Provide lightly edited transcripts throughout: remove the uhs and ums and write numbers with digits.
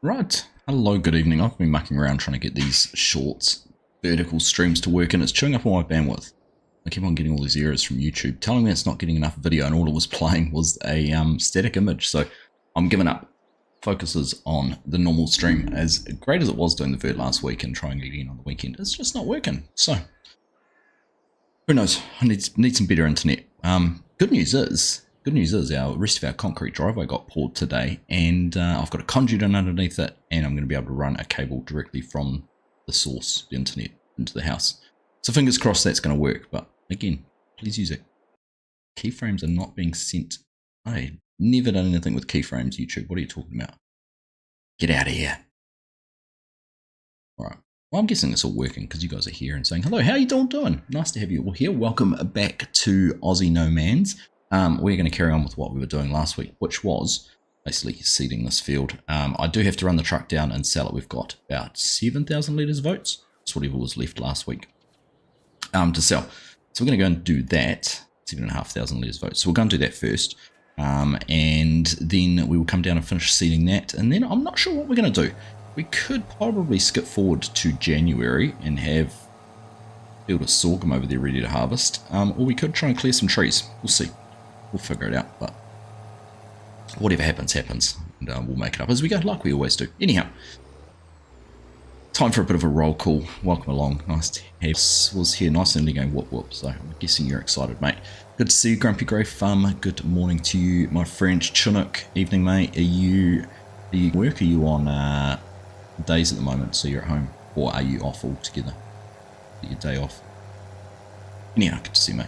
Right, hello, good evening. I've been mucking around trying to get these shorts, vertical streams to work and it's chewing up all my bandwidth. I keep on getting all these errors from YouTube telling me it's not getting enough video and all it was playing was a static image. So I'm giving up. Focuses on the normal stream. As great as it was doing the vert last week and trying again on the weekend, it's just not working. So who knows? I need some better internet. Good news is our rest of our concrete driveway got poured today, and I've got a conduit in underneath it, and I'm going to be able to run a cable directly from the source, the internet, into the house. So fingers crossed that's going to work. But again, please use it. Keyframes are not being sent. I never done anything with keyframes, YouTube. What are you talking about? Get out of here. Alright. Well, I'm guessing it's all working because you guys are here and saying, hello, how you all doing? Nice to have you all here. Welcome back to Aussie No Mans. We're going to carry on with what we were doing last week, which was basically seeding this field. I do have to run the truck down and sell it. We've got about 7,000 litres of oats. That's whatever was left last week to sell. So we're going to go and do that. 7,500 litres of oats. So we're going to do that first. And then we will come down and finish seeding that. And then I'm not sure what we're going to do. We could probably skip forward to January and have field of sorghum over there ready to harvest. Or we could try and clear some trees. We'll see. We'll figure it out. But whatever happens, happens. And we'll make it up as we go, like we always do. Anyhow, time for a bit of a roll call. Welcome along. Nice to have was here nice and early going whoop whoop. So I'm guessing you're excited, mate. Good to see you, Grumpy Grey Farmer. Good morning to you, my friend Chinook. Evening, mate. Are you work? Are you on days at the moment, so you're at home, or are you off altogether? Your day off. Anyhow, good to see you, mate.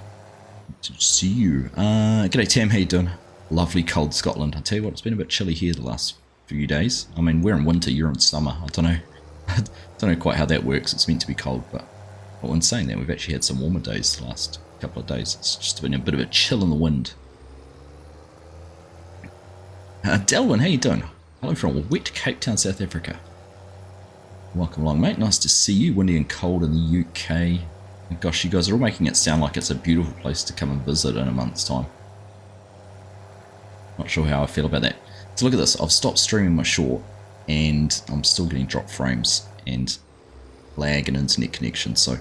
Good to see you. G'day, Tam. How you doing? Lovely cold Scotland. I tell you what, it's been a bit chilly here the last few days. I mean, we're in winter, you're in summer. I don't know. I don't know quite how that works. It's meant to be cold, but in saying that, we've actually had some warmer days the last couple of days. It's just been a bit of a chill in the wind. Delwyn, how you doing? Hello from wet Cape Town, South Africa. Welcome along, mate. Nice to see you. Windy and cold in the UK. Gosh, you guys are all making it sound like it's a beautiful place to come and visit in a month's time. Not sure how I feel about that. So look at this. I've stopped streaming my short and I'm still getting dropped frames and lag and internet connection. So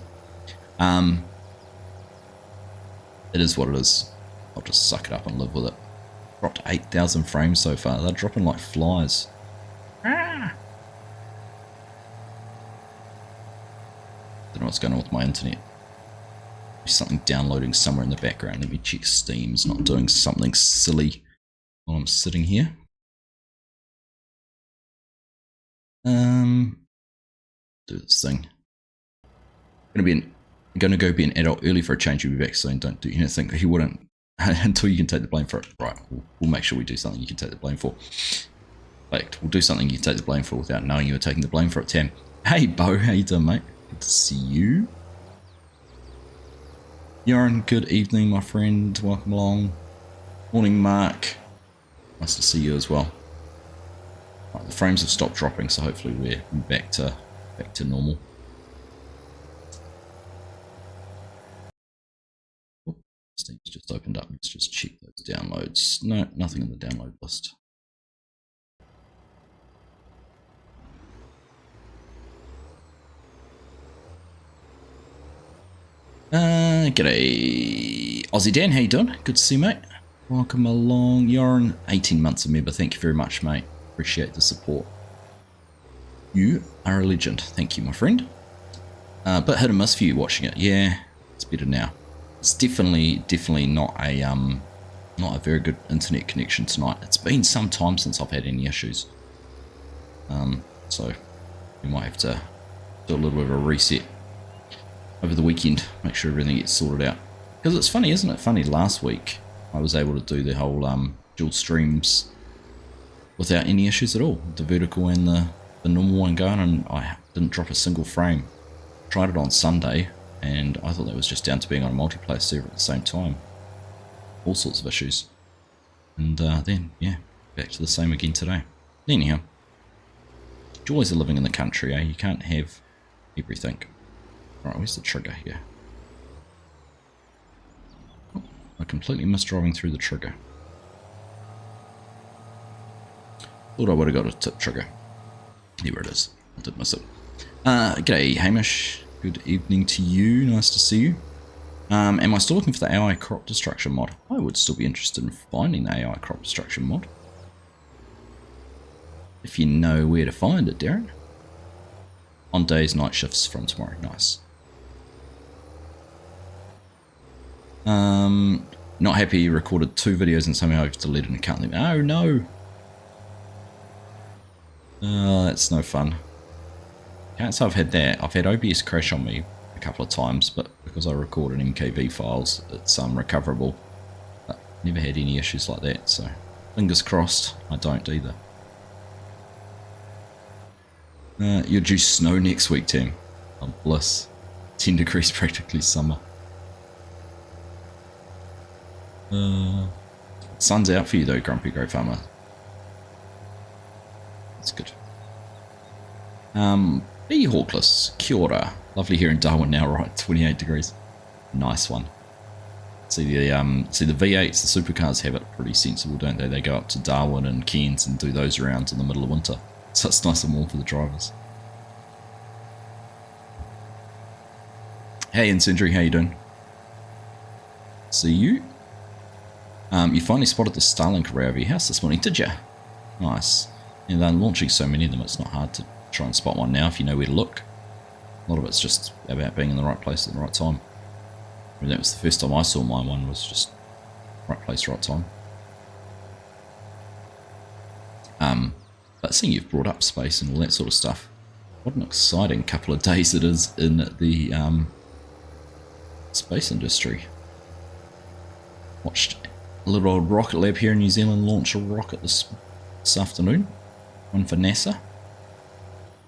it is what it is. I'll just suck it up and live with it. Dropped 8,000 frames so far. They're dropping like flies. Don't know what's going on with my internet. There's something downloading somewhere in the background. Let me check Steam's not doing something silly while I'm sitting here. Do this thing. I'm going to go be an adult early for a change. You'll be back soon. Don't do anything. He wouldn't until you can take the blame for it. Right. We'll make sure we do something you can take the blame for. Like, we'll do something you can take the blame for without knowing you were taking the blame for it, Tam. Hey, Bo. How you doing, mate? Good to see you. Yaron, good evening, my friend. Welcome along. Morning, Mark. Nice to see you as well. Right, the frames have stopped dropping, so hopefully we're back to normal. Oh, Steam's just opened up. Let's just check those downloads. No, nothing in the download list. G'day, Aussie Dan, how you doing? Good to see you, mate. Welcome along. You're on 18 months a member. Thank you very much, mate. Appreciate the support. You are a legend. Thank you, my friend. But hit and miss for you watching it. Yeah, it's better now. It's definitely not a very good internet connection tonight. It's been some time since I've had any issues. So we might have to do a little bit of a reset over the weekend, make sure everything gets sorted out. Because it's funny, isn't it? Funny, last week I was able to do the whole dual streams without any issues at all. The vertical and the normal one going, and I didn't drop a single frame. Tried it on Sunday, and I thought that was just down to being on a multiplayer server at the same time. All sorts of issues. And then, yeah, back to the same again today. Anyhow, joys of living in the country, eh? You can't have everything. Right, where's the trigger here? Oh, I completely missed driving through the trigger. Thought I would have got a tip trigger. Here it is. I did miss it. G'day, Hamish. Good evening to you. Nice to see you. Am I still looking for the AI crop destruction mod? I would still be interested in finding the AI crop destruction mod. If you know where to find it, Darren. On days, night shifts from tomorrow. Nice. Not happy you recorded 2 videos and somehow I've deleted an account. Oh no! That's no fun. Can't say I've had that. I've had OBS crash on me a couple of times, but because I recorded MKV files, it's recoverable. But never had any issues like that, so fingers crossed I don't either. You're due snow next week, Tim. Oh, bliss. 10 degrees, practically summer. Sun's out for you though, Grumpy Grey Farmer. That's good. B. Hawkless, kia ora. Lovely here in Darwin now, right? 28 degrees. Nice one. See the V8s, the supercars have it pretty sensible, don't they? They go up to Darwin and Cairns and do those rounds in the middle of winter. So it's nice and warm for the drivers. Hey Incendiary, how you doing? See you. You finally spotted the Starlink array over your house this morning, did you? Nice. And they're launching so many of them, it's not hard to try and spot one now if you know where to look. A lot of it's just about being in the right place at the right time. I mean, that was the first time I saw my one, was just right place, right time. But seeing you've brought up space and all that sort of stuff, what an exciting couple of days it is in the space industry. Watched a little old rocket lab here in New Zealand launch a rocket this afternoon, one for NASA.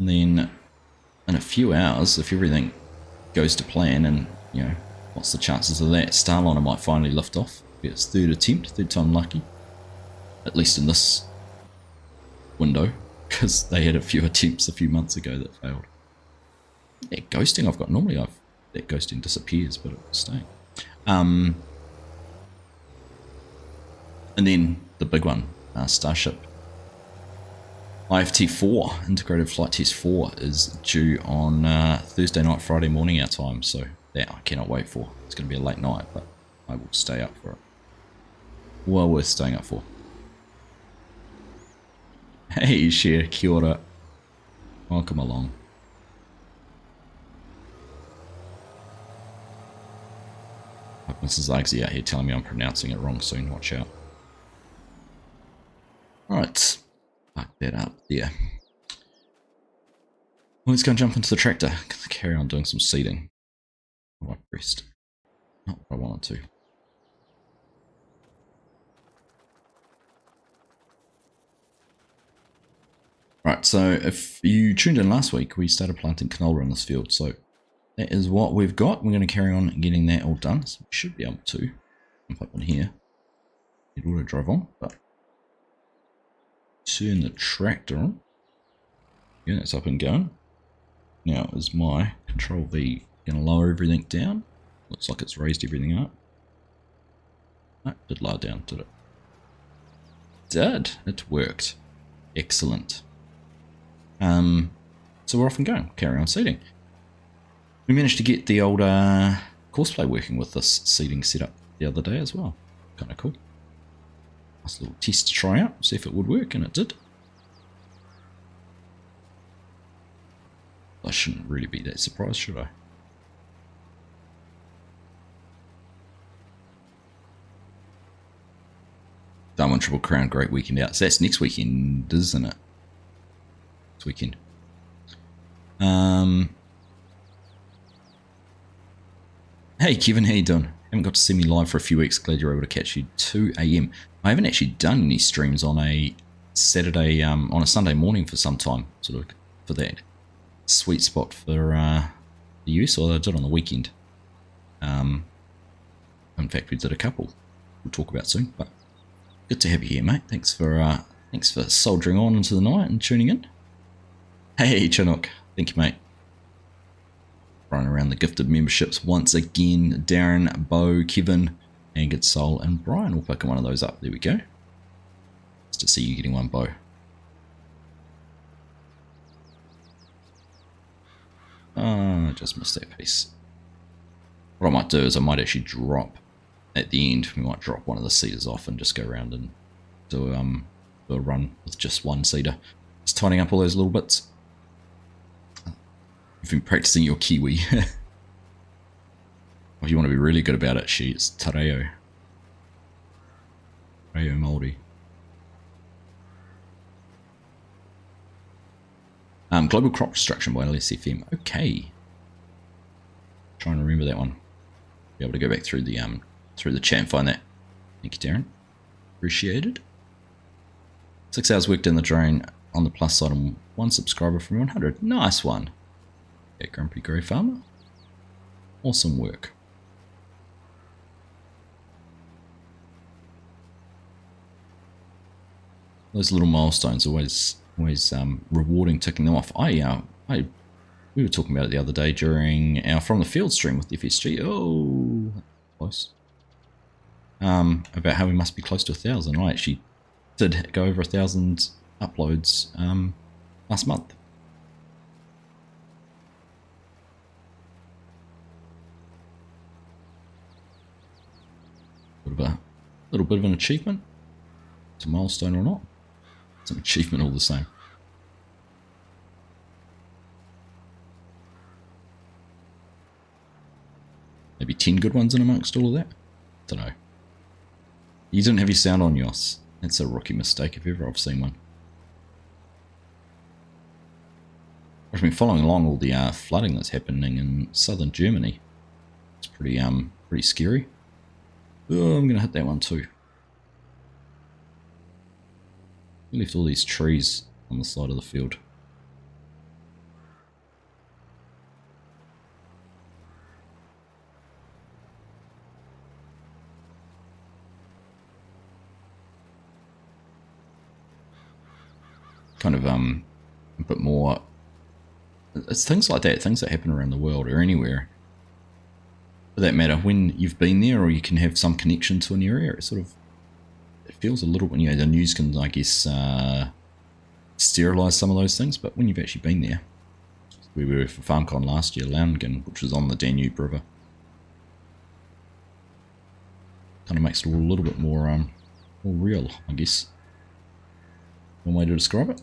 And then in a few hours, if everything goes to plan, and you know, what's the chances of that? Starliner might finally lift off. It's third attempt, third time lucky. At least in this window, because they had a few attempts a few months ago that failed. That ghosting I've got, normally that ghosting disappears, but it was staying. And then the big one, Starship. IFT4, Integrated Flight Test 4, is due on Thursday night, Friday morning our time, so that I cannot wait for. It's going to be a late night, but I will stay up for it. Well worth staying up for. Hey, Cher, kia ora. Welcome along. Mrs. Argsy out here telling me I'm pronouncing it wrong soon, watch out. Alright, fuck that up there. Well, let's go and jump into the tractor. Carry on doing some seeding. What I pressed. Not what I wanted to. Right, so if you tuned in last week, we started planting canola in this field, so that is what we've got. We're going to carry on getting that all done, so we should be able to jump up in here. Get auto drive on, but turn the tractor on. Yeah, that's up and going. Now is my Control V going to lower everything down? Looks like it's raised everything up. No, it did lower down, did it? Did. It worked. Excellent. So we're off and going. Carry on seeding. We managed to get the old courseplay working with this seeding setup the other day as well. Kind of cool. Nice little test to try out, see if it would work, and it did. I shouldn't really be that surprised, should I? Darwin Triple Crown, great weekend out. So that's next weekend, isn't it? This weekend. Hey Kevin, how you doing? Haven't got to see me live for a few weeks. Glad you're able to catch you 2 AM. I haven't actually done any streams on a Saturday, on a Sunday morning for some time, sort of for that sweet spot for the use, although I did on the weekend. In fact, we did a couple we'll talk about soon, but good to have you here, mate. Thanks for soldiering on into the night and tuning in. Hey Chinook, thank you, mate. Running around the gifted memberships once again. Darren, Bo, Kevin, and Good Soul, and Brian will pick one of those up. There we go. Nice to see you getting one, Bo. Oh, I just missed that piece. What I might do is I might actually drop at the end. We might drop one of the seeders off and just go around and do a run with just one seeder. Just tidying up all those little bits. You've been practicing your Kiwi. If you want to be really good about it, it's Tareo. Tareo Māori. Global Crop Destruction by LSFM. Okay. Try and remember that one. Be able to go back through the chat and find that. Thank you, Darren. Appreciated. 6 hours worked in the drain on the plus side and 1 subscriber from 100. Nice one. Yeah, Grumpy Grey Farmer. Awesome work. Those little milestones always rewarding, ticking them off. We were talking about it the other day during our From the Field stream with FSG. Oh, close. About how we must be close to 1,000. I actually did go over 1,000 uploads last month. Little bit of an achievement. It's a milestone or not. It's an achievement all the same. Maybe 10 good ones in amongst all of that? Don't know. You didn't have your sound on, Yoss. That's a rookie mistake if ever I've seen one. I've been following along all the flooding that's happening in southern Germany. It's pretty scary. Oh, I'm gonna hit that one too. We left all these trees on the side of the field. Kind of a bit more. It's things like that, things that happen around the world or anywhere. For that matter, when you've been there or you can have some connection to an area, it sort of feels a little, the news can, I guess, sterilise some of those things, but when you've actually been there, we were for FarmCon last year, Launingen, which was on the Danube River, kind of makes it all a little bit more real, I guess. One way to describe it.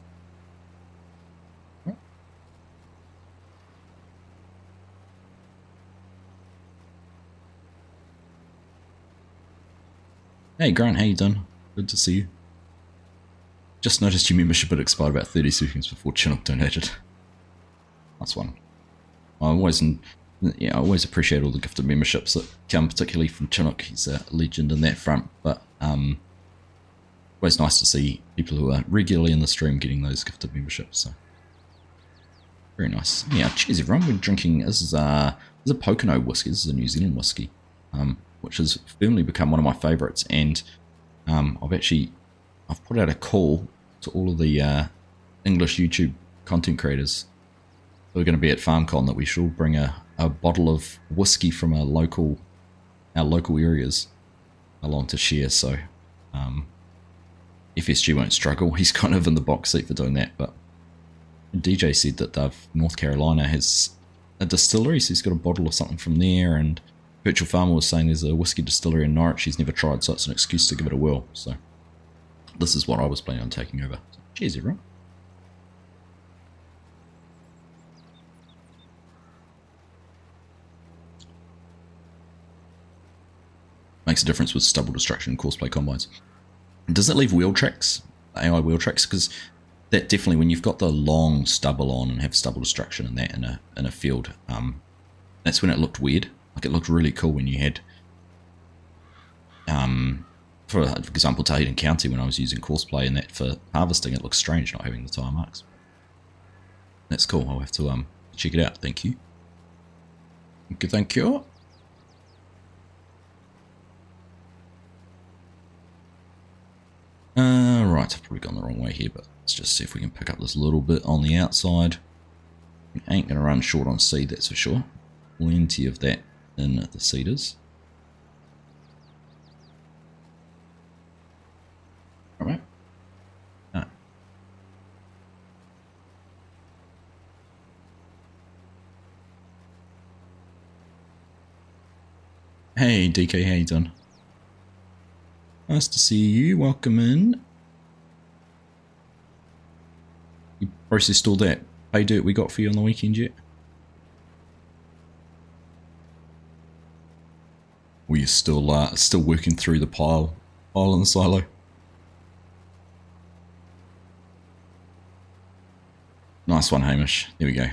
Hey Grant, how you doing? Good to see you. Just noticed your membership had expired about 30 seconds before Chinook donated. Nice one. I always appreciate all the gifted memberships that come, particularly from Chinook. He's a legend in that front, but always nice to see people who are regularly in the stream getting those gifted memberships. So very nice. Yeah, cheers everyone. We're drinking. This is a Pocono whiskey. This is a New Zealand whiskey, which has firmly become one of my favourites. And I've put out a call to all of the English YouTube content creators who are going to be at FarmCon that we should all bring a bottle of whiskey from our local areas along to share. So FSG won't struggle. He's kind of in the box seat for doing that. But DJ said that North Carolina has a distillery, so he's got a bottle of something from there. And Virtual Farmer was saying there's a whiskey distillery in Norwich he's never tried, so it's an excuse to give it a whirl. So this is what I was planning on taking over. So cheers everyone. Makes a difference with stubble destruction and courseplay combines. Does it leave wheel tracks, AI wheel tracks? Because that definitely, when you've got the long stubble on and have stubble destruction and that in a field, that's when it looked weird. Like it looked really cool when you had, for example, Tahitian County, when I was using courseplay and that for harvesting, it looks strange not having the tire marks. That's cool. I'll have to check it out. Thank you. Thank you. Right, I've probably gone the wrong way here, but let's just see if we can pick up this little bit on the outside. We ain't going to run short on seed, that's for sure. Plenty of that in the seeders. Alright. Hey DK, how you doing? Nice to see you. Welcome in. You processed all that pay dirt we got for you on the weekend yet? Were you still working through the pile in the silo? Nice one, Hamish. There we go.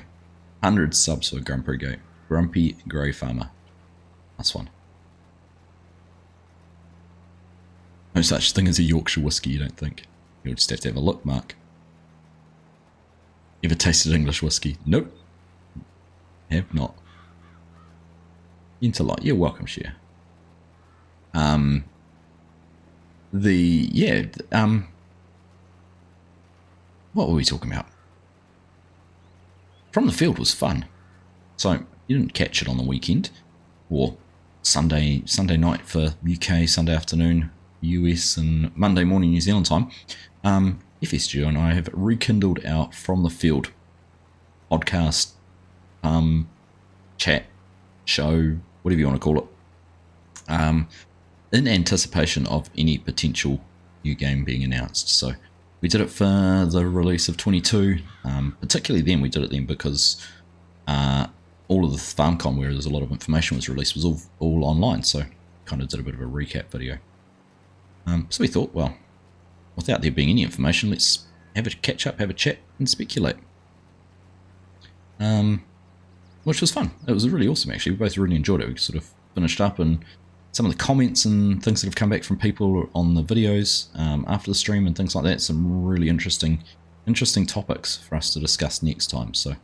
100 subs for Grumpy Grey Farmer. Nice one. No such thing as a Yorkshire whiskey, you don't think? You'll just have to have a look, Mark. Ever tasted English whiskey? Nope. Have not. Interlight, you're welcome, Share. What were we talking about? From the field was fun. So you didn't catch it on the weekend, or Sunday night for UK, Sunday afternoon US, and Monday morning New Zealand time. FSG and I have rekindled our From the Field podcast, chat, show, whatever you want to call it, in anticipation of any potential new game being announced. So we did it for the release of 22. Particularly then, we did it then because all of the FarmCon, where there's a lot of information was released, was all online. So kind of did a bit of a recap video. So we thought, well, without there being any information, let's have a catch up, have a chat, and speculate. Which was fun. It was really awesome, actually. We both really enjoyed it. We sort of finished up, and some of the comments and things that have come back from people on the videos after the stream and things like that. Some really interesting topics for us to discuss next time. So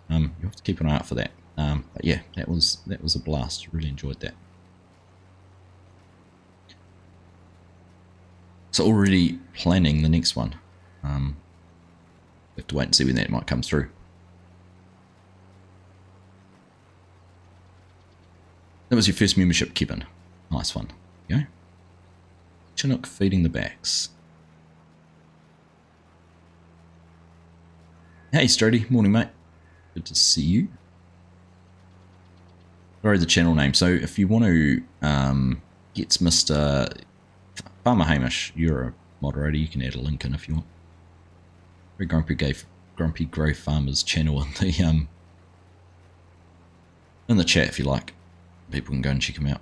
you have to keep an eye out for that. But yeah, that was a blast. Really enjoyed that. So already planning the next one. We have to wait and see when that might come through. That was your first membership, Kevin. Nice one. There you go. Chinook feeding the backs. Hey Strody, morning mate. Good to see you. Sorry, the channel name. So if you want to get Mr. Farmer Hamish, you're a moderator, you can add a link in if you want. Very Grumpy Grey Farmer's channel in the chat if you like. People can go and check him out.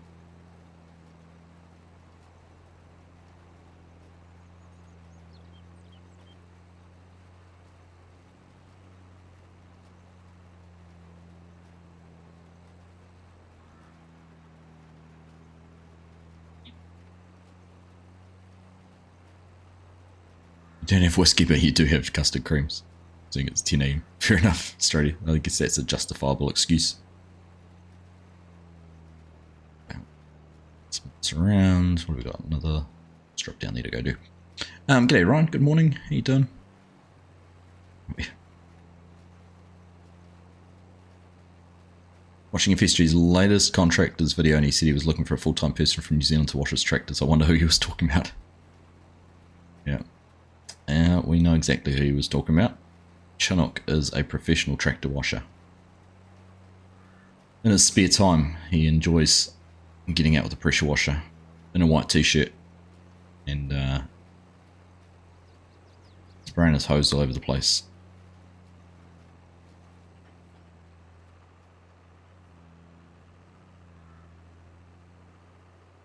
You don't have whiskey, but you do have custard creams. I think it's 10 AM. Fair enough, Strady. I guess that's a justifiable excuse. It's around. What have we got? Another. Let's drop down there to go do. G'day Ryan. Good morning. How you doing? Watching FSG's latest contractors video, and he said he was looking for a full-time person from New Zealand to wash his tractors. I wonder who he was talking about. Yeah. We know exactly who he was talking about. Chinook is a professional tractor washer. In his spare time, he enjoys getting out with a pressure washer in a white t-shirt and spraying his hose all over the place.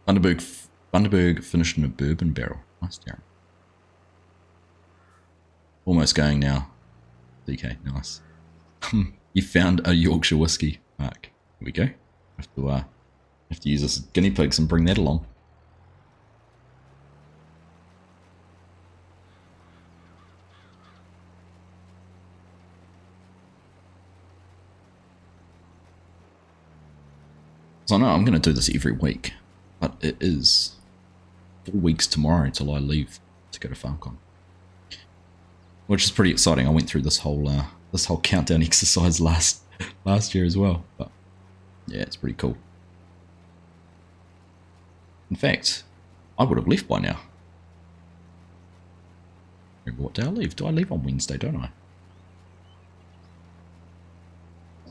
Bundaberg finished in a bourbon barrel. Nice, Darren. Almost going now. DK, nice. You found a Yorkshire whiskey, Mark. Here we go. Have to use us as guinea pigs and bring that along. So I know I'm going to do this every week, but it is 4 weeks tomorrow until I leave to go to FarmCon, which is pretty exciting. I went through this whole countdown exercise last year as well, but yeah, it's pretty cool. In fact, I would have left by now. Remember what day I leave? Do I leave on Wednesday, don't I?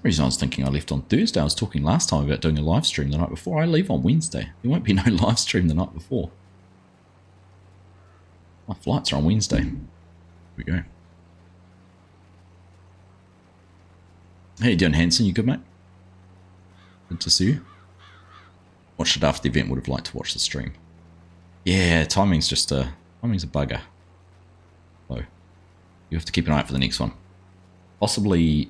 reason I was thinking I left on Thursday. I was talking last time about doing a live stream the night before. I leave on Wednesday. There won't be no live stream the night before. My flights are on Wednesday. Here we go. How you doing, Hanson? You good, mate? Good to see you. Watched it after the event. Would have liked to watch the stream. Yeah, timing's just a bugger. So you have to keep an eye out for the next one. Possibly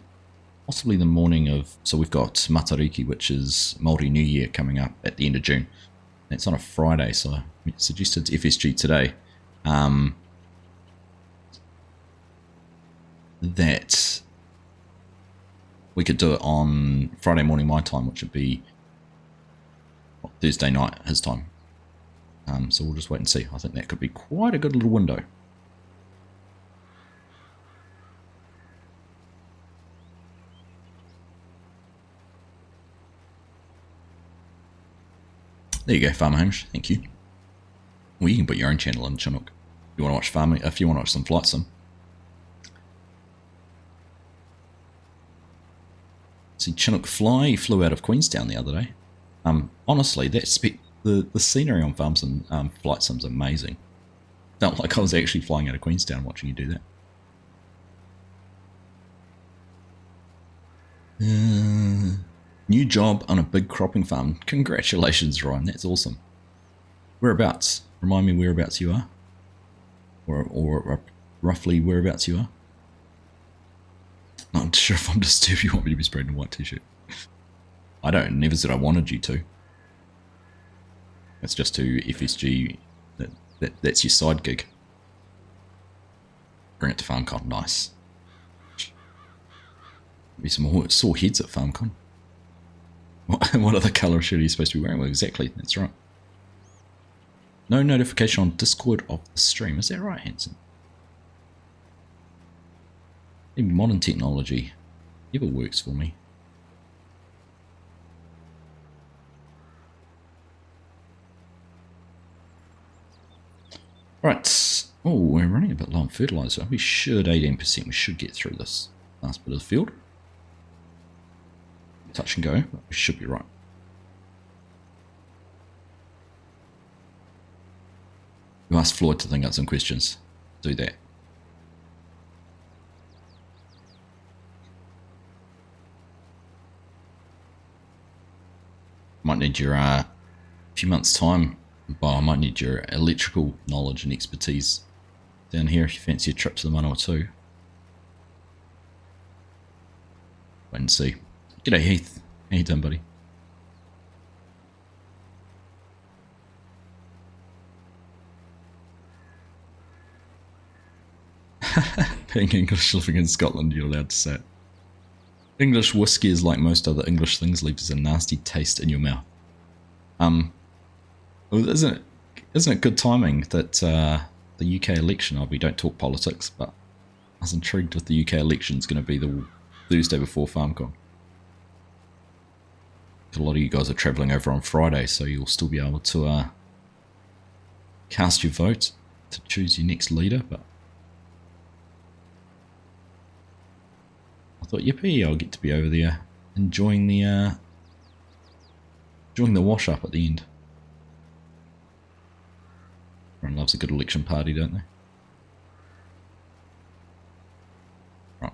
the morning of. So we've got Matariki, which is Māori New Year, coming up at the end of June. That's on a Friday, so I suggested to FSG today that we could do it on Friday morning my time, which would be Thursday night his time. So we'll just wait and see. I think that could be quite a good little window. There you go, Farmer Hamish. Thank you. Well, you can put your own channel in Chinook. If you want to watch farming, if you want to watch some flight sim. See, Chinook Fly flew out of Queenstown the other day. Honestly, that's the scenery on farms and flight sim's amazing. Felt like I was actually flying out of Queenstown watching you do that. New job on a big cropping farm. Congratulations, Ryan. That's awesome. Whereabouts? Remind me whereabouts you are. Or roughly whereabouts you are. Not sure if I'm disturbed. You want me to be spreading a white t-shirt. I don't. Never said I wanted you to. That's just to FSG. That's your side gig. Bring it to FarmCon. Nice. Be some more sore heads at FarmCon. What other colour shirt are you supposed to be wearing? Well, exactly. That's right. No notification on Discord of the stream. Is that right, Hanson? Maybe modern technology never works for me. Right. Oh, we're running a bit low on fertiliser. We should 18%. We should get through this last bit of the field. Touch and go, but we should be right. You asked Floyd to think out some questions. Do that. Might need your few months' time. But I might need your electrical knowledge and expertise down here if you fancy a trip to the Manawatu. Wait and see. G'day Heath. How you doing, buddy? Being English, living in Scotland, you're allowed to say it. English whiskey is like most other English things, leaves a nasty taste in your mouth. Well, isn't it good timing that the UK election, we don't talk politics, but I was intrigued with the UK election is going to be the Thursday before FarmCon. A lot of you guys are travelling over on Friday, so you'll still be able to cast your vote to choose your next leader, but I thought, yippee, I'll get to be over there enjoying the wash up at the end. Everyone loves a good election party, don't they? Right.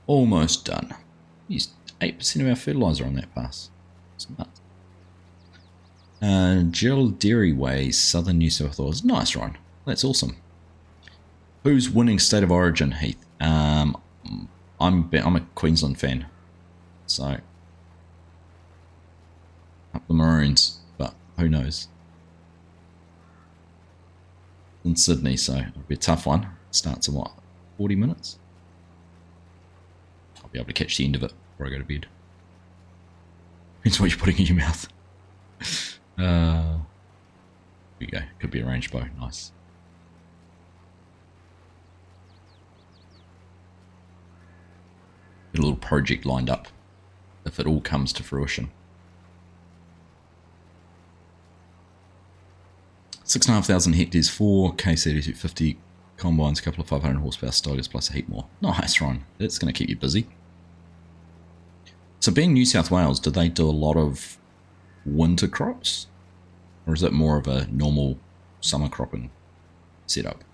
Almost done. Used 8% of our fertiliser on that pass. It's nuts. Gerald Dairy Way, Southern New South Wales. Nice, Ryan. That's awesome. Who's winning State of Origin, Heath? I'm a Queensland fan, so up the Maroons, but who knows? In Sydney, so it'll be a tough one. Starts in what, 40 minutes? I'll be able to catch the end of it before I go to bed. Depends what you're putting in your mouth. Here we go. Could be a range bow. Nice. Got a little project lined up if it all comes to fruition. 6,500 hectares, 4 KC250 combines, a couple of 500 horsepower starters plus a heap more. Nice, Ron. That's going to keep you busy. So being New South Wales, do they do a lot of winter crops? Or is it more of a normal summer cropping setup?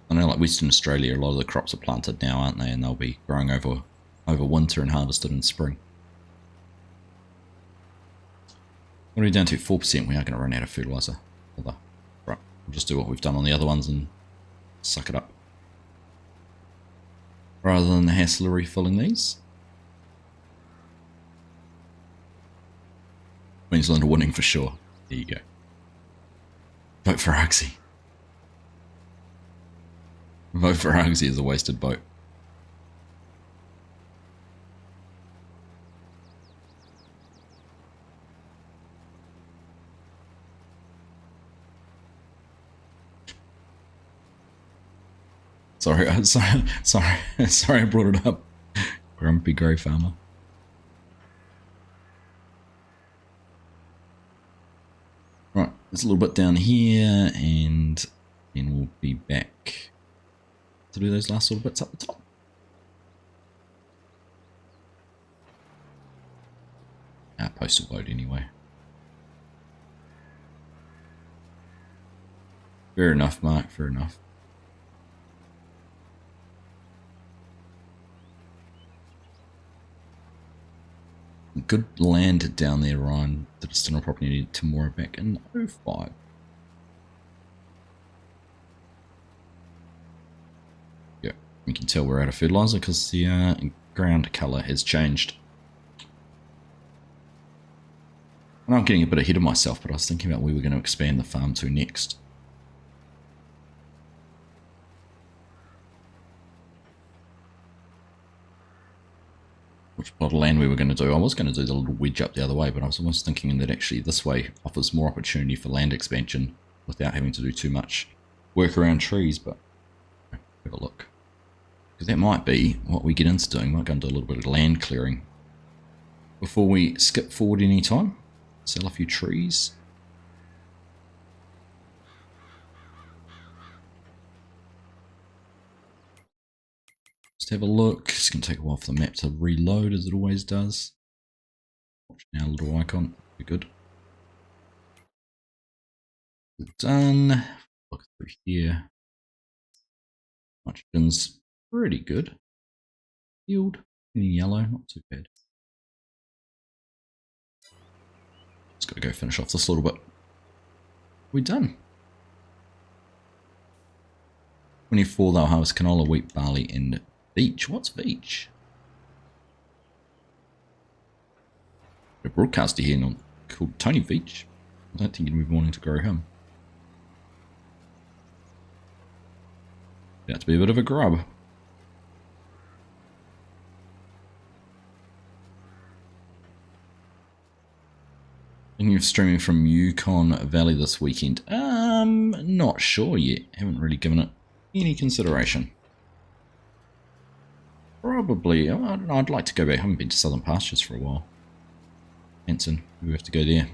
I know like Western Australia, a lot of the crops are planted now, aren't they? And they'll be growing over winter and harvested in spring. What are we down to? 4%. We are going to run out of fertilizer. Right, we'll just do what we've done on the other ones and suck it up. Rather than the hassle of refilling these. Queensland are winning for sure. There you go. Vote for Argsy. Vote for Argsy is a wasted vote. Sorry, I brought it up. Grumpy grey farmer. Right, there's a little bit down here, and then we'll be back to do those last little bits up the top. Postal vote anyway. Fair enough, Mark, fair enough. Good land down there, Ryan. The Distinal property needed tomorrow back in 05. Yeah, you can tell we're out of fertilizer because the ground colour has changed. And I'm getting a bit ahead of myself, but I was thinking about where we're going to expand the farm to next. Which plot of land we were going to do. I was going to do the little wedge up the other way, but I was almost thinking that actually this way offers more opportunity for land expansion without having to do too much work around trees, but have a look. Because that might be what we get into doing. Might go and do a little bit of land clearing before we skip forward any time. Sell a few trees. Just have a look. It's going to take a while for the map to reload, as it always does. Watch now, little icon. Be good. Done. Look through here. Nitrogen's pretty good. Yield in yellow, not too bad. Just got to go finish off this little bit. We're done. 24, they'll harvest canola, wheat, barley, and beech. What's beech? A broadcaster here called Tony Beech. I don't think you'd be wanting to grow him. About to be a bit of a grub. Thinking of streaming from Yukon Valley this weekend. Not sure yet. Haven't really given it any consideration. Probably. I don't know, I'd like to go back. I haven't been to Southern Pastures for a while. Hanson, we have to go there.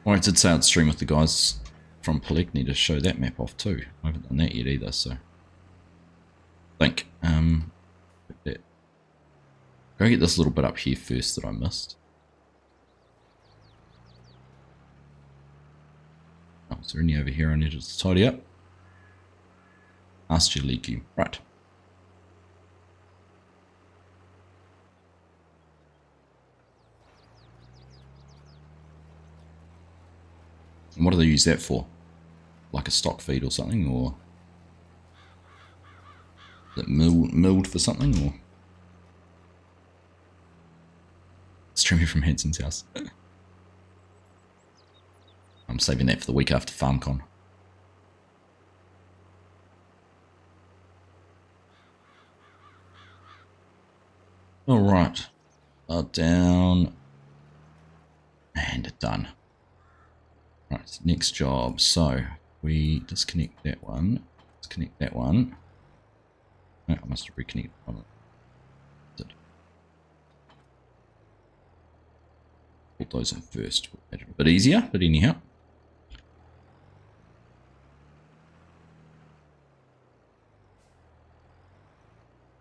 Well, I did say I'd stream with the guys from Poligny to show that map off too. I haven't done that yet either, so I think go get this little bit up here first that I missed. Oh, is there any over here I need to tidy up? Pasture leaky, right. And what do they use that for? Like a stock feed or something, or is it milled for something, or streaming from Hanson's house? I'm saving that for the week after FarmCon. Alright, down and done. Right, next job. So we disconnect that one. Disconnect that one. No, I must have reconnected one. Put those in first. Make it a bit easier, but anyhow.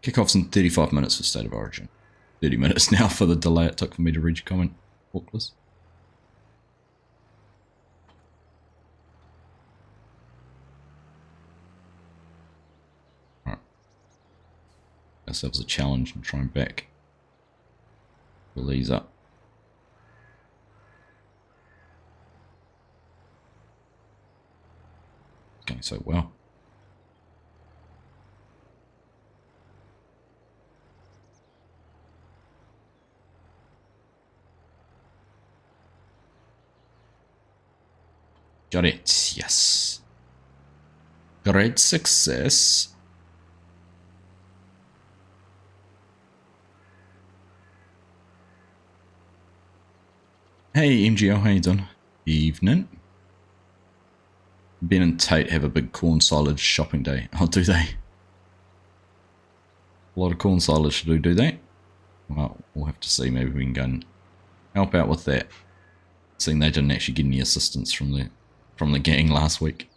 Kickoff's in 35 minutes for State of Origin. 30 minutes now for the delay it took for me to read your comment, Hawkless. Alright. Ourselves a challenge and try and back. Pull these up. Going so well. Got it, yes. Great success. Hey MGO, how you doing? Evening. Ben and Tate have a big corn silage shopping day. Oh, do they? A lot of corn silage to do they? Well, we'll have to see. Maybe we can go and help out with that. Seeing they didn't actually get any assistance from the gang last week.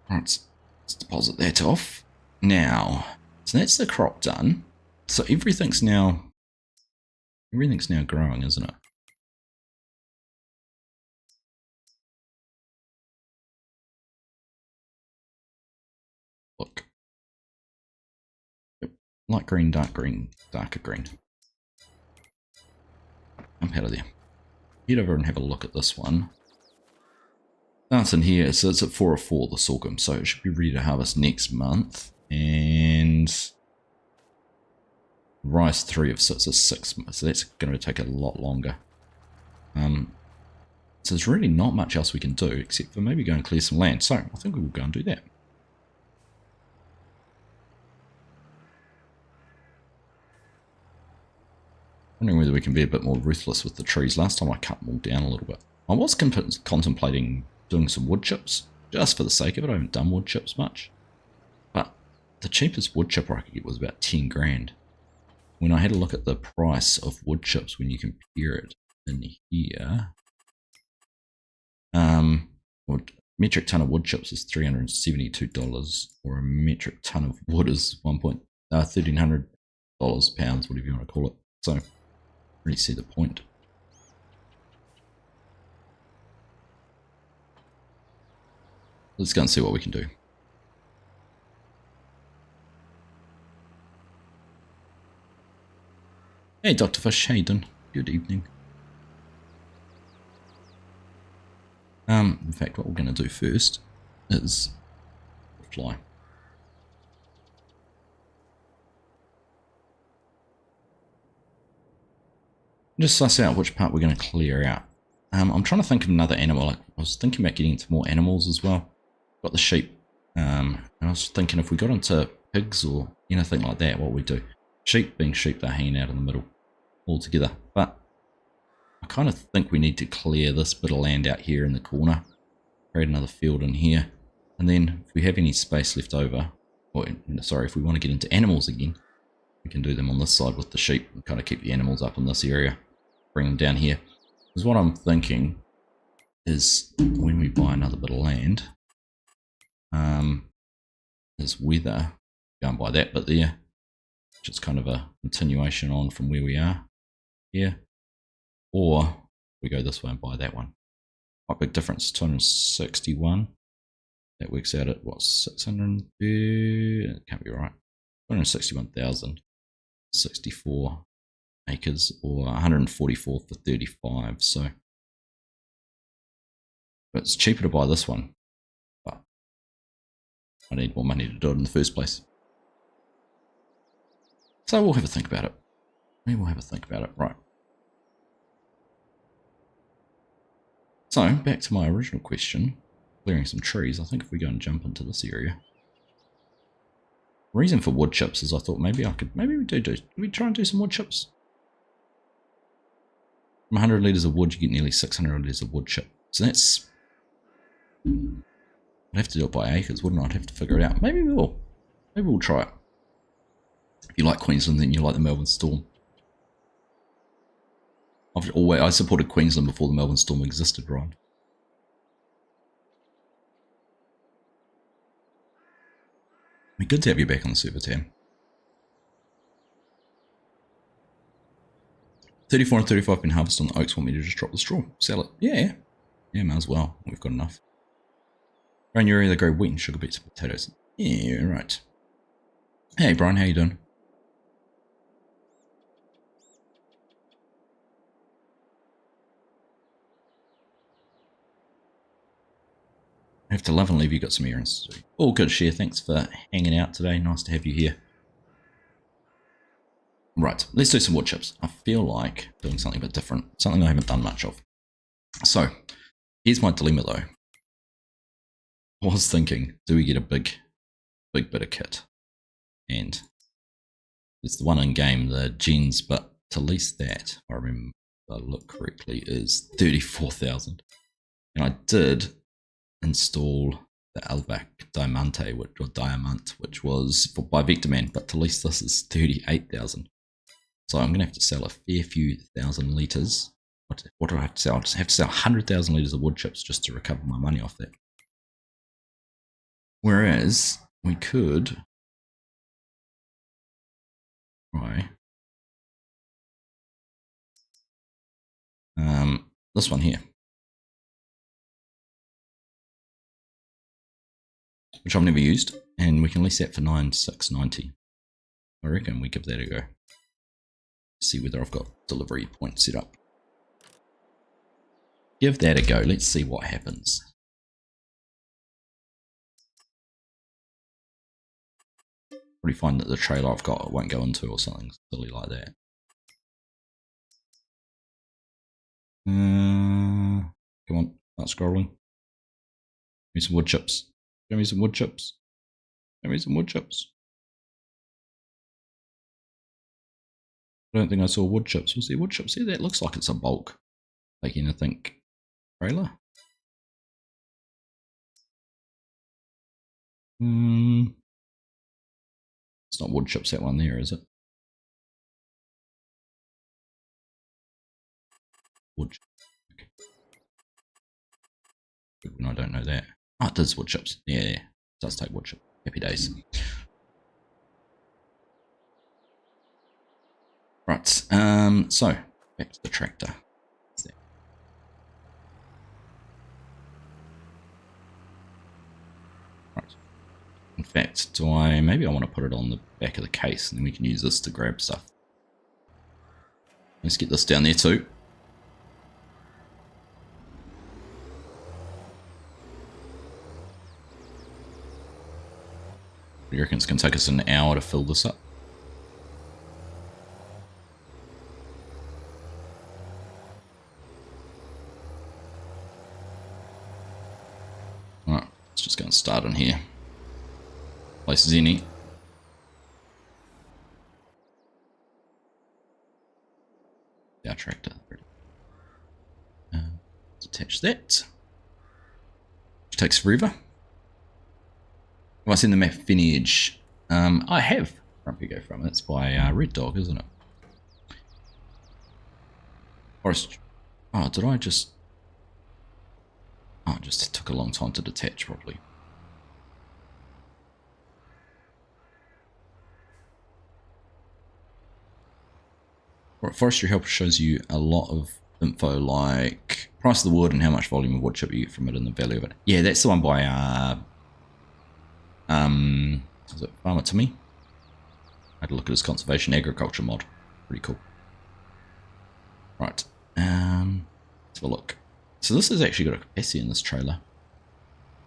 Alright, let's deposit that off. Now, so that's the crop done. So everything's now growing, isn't it? Look. Yep. Light green, darker green. I'm out of there. Head over and have a look at this one. That's in here, so it's at 404, the sorghum, so it should be ready to harvest next month. And rice 3 of 6 is 6 months, so that's going to take a lot longer. So there's really not much else we can do except for maybe go and clear some land. So I think we will go and do that. Wondering whether we can be a bit more ruthless with the trees. Last time I cut them all down a little bit. I was contemplating doing some wood chips, just for the sake of it. I haven't done wood chips much. But the cheapest wood chipper I could get was about 10 grand. When I had a look at the price of wood chips, when you compare it in here, metric ton of wood chips is $372, or a metric ton of wood is $1,300 pounds, whatever you want to call it. So, really see the point. Let's go and see what we can do. Hey Dr. Fish, how you doing? Good evening. In fact, what we're going to do first is fly. Just suss out which part we're going to clear out. I'm trying to think of another animal. I was thinking about getting into more animals as well. Got the sheep. And I was thinking if we got into pigs or anything like that, what we do. Sheep being sheep, they're hanging out in the middle altogether. But I kind of think we need to clear this bit of land out here in the corner. Create another field in here. And then if we have any space left over, or sorry, if we want to get into animals again, we can do them on this side with the sheep and kind of keep the animals up in this area. Bring them down here. Because what I'm thinking is when we buy another bit of land, is whether go and buy that bit there, which is kind of a continuation on from where we are here, or we go this way and buy that one. Quite big difference, 261. That works out at what, 600? It can't be right. 261,000, 64 acres, or 144 for 35. So, but it's cheaper to buy this one. But I need more money to do it in the first place. So we'll have a think about it. We will have a think about it. Right. So back to my original question, clearing some trees. I think if we go and jump into this area. The reason for wood chips is I thought maybe we try and do some wood chips. From 100 litres of wood, you get nearly 600 litres of wood chip. So that's, I'd have to do it by acres, wouldn't I? I'd have to figure it out. Maybe we will. Maybe we'll try it. If you like Queensland, then you like the Melbourne Storm. I supported Queensland before the Melbourne Storm existed, right? Good to have you back on the server, Tam. 34 and 35 been harvested on the oaks. Want me to just drop the straw? Sell it? Yeah. Yeah, might as well. We've got enough. Around your area they grow wheat and sugar beets and potatoes. Yeah, right. Hey Brian, how you doing? I have to love and leave you got some errands to do. All good, Share. Thanks for hanging out today. Nice to have you here. Right, let's do some wood chips. I feel like doing something a bit different, something I haven't done much of. So, here's my dilemma though. I was thinking, do we get a big bit of kit? And it's the one in game, the gens, but to lease that, if I remember, if I look correctly, is 34,000. And I did install the Albac Diamante, which was by Vectorman, but to lease this is 38,000. So I'm going to have to sell a fair few thousand litres. What do I have to sell? I just have to sell 100,000 litres of wood chips just to recover my money off that. Whereas we could try this one here, which I've never used, and we can lease that for 9,690. I reckon we give that a go. See whether I've got delivery point set up. Give that a go. Let's see what happens. Probably find that the trailer I've got won't go into or something silly like that. Come on, start scrolling. Give me some wood chips. Give me some wood chips. Give me some wood chips. I don't think I saw wood chips. Was there wood chips here? That looks like it's a bulk. Taking, I think, trailer. It's not wood chips, that one there, is it? Wood chips. Okay. No, I don't know that. Oh, it does wood chips. Yeah, it does take wood chips. Happy days. Right, so back to the tractor. Right. In fact, maybe I want to put it on the back of the case and then we can use this to grab stuff. Let's get this down there too. Do you reckon it's going to take us an hour to fill this up? Alright, let's just go and start in here. Place is any. Our tractor. Let's attach that. Which takes forever. Have I seen the map Finnage? I have. Grumpy Go From. It's by Red Dog, isn't it? Forestry. Oh, did I just... Oh, it just took a long time to detach properly. Right, Forestry Helper shows you a lot of info like price of the wood and how much volume of wood chip you get from it and the value of it. Yeah, that's the one by is it Farmer Timmy? I had a look at his conservation agriculture mod. Pretty cool. Right, let's have a look. So this has actually got a capacity in this trailer,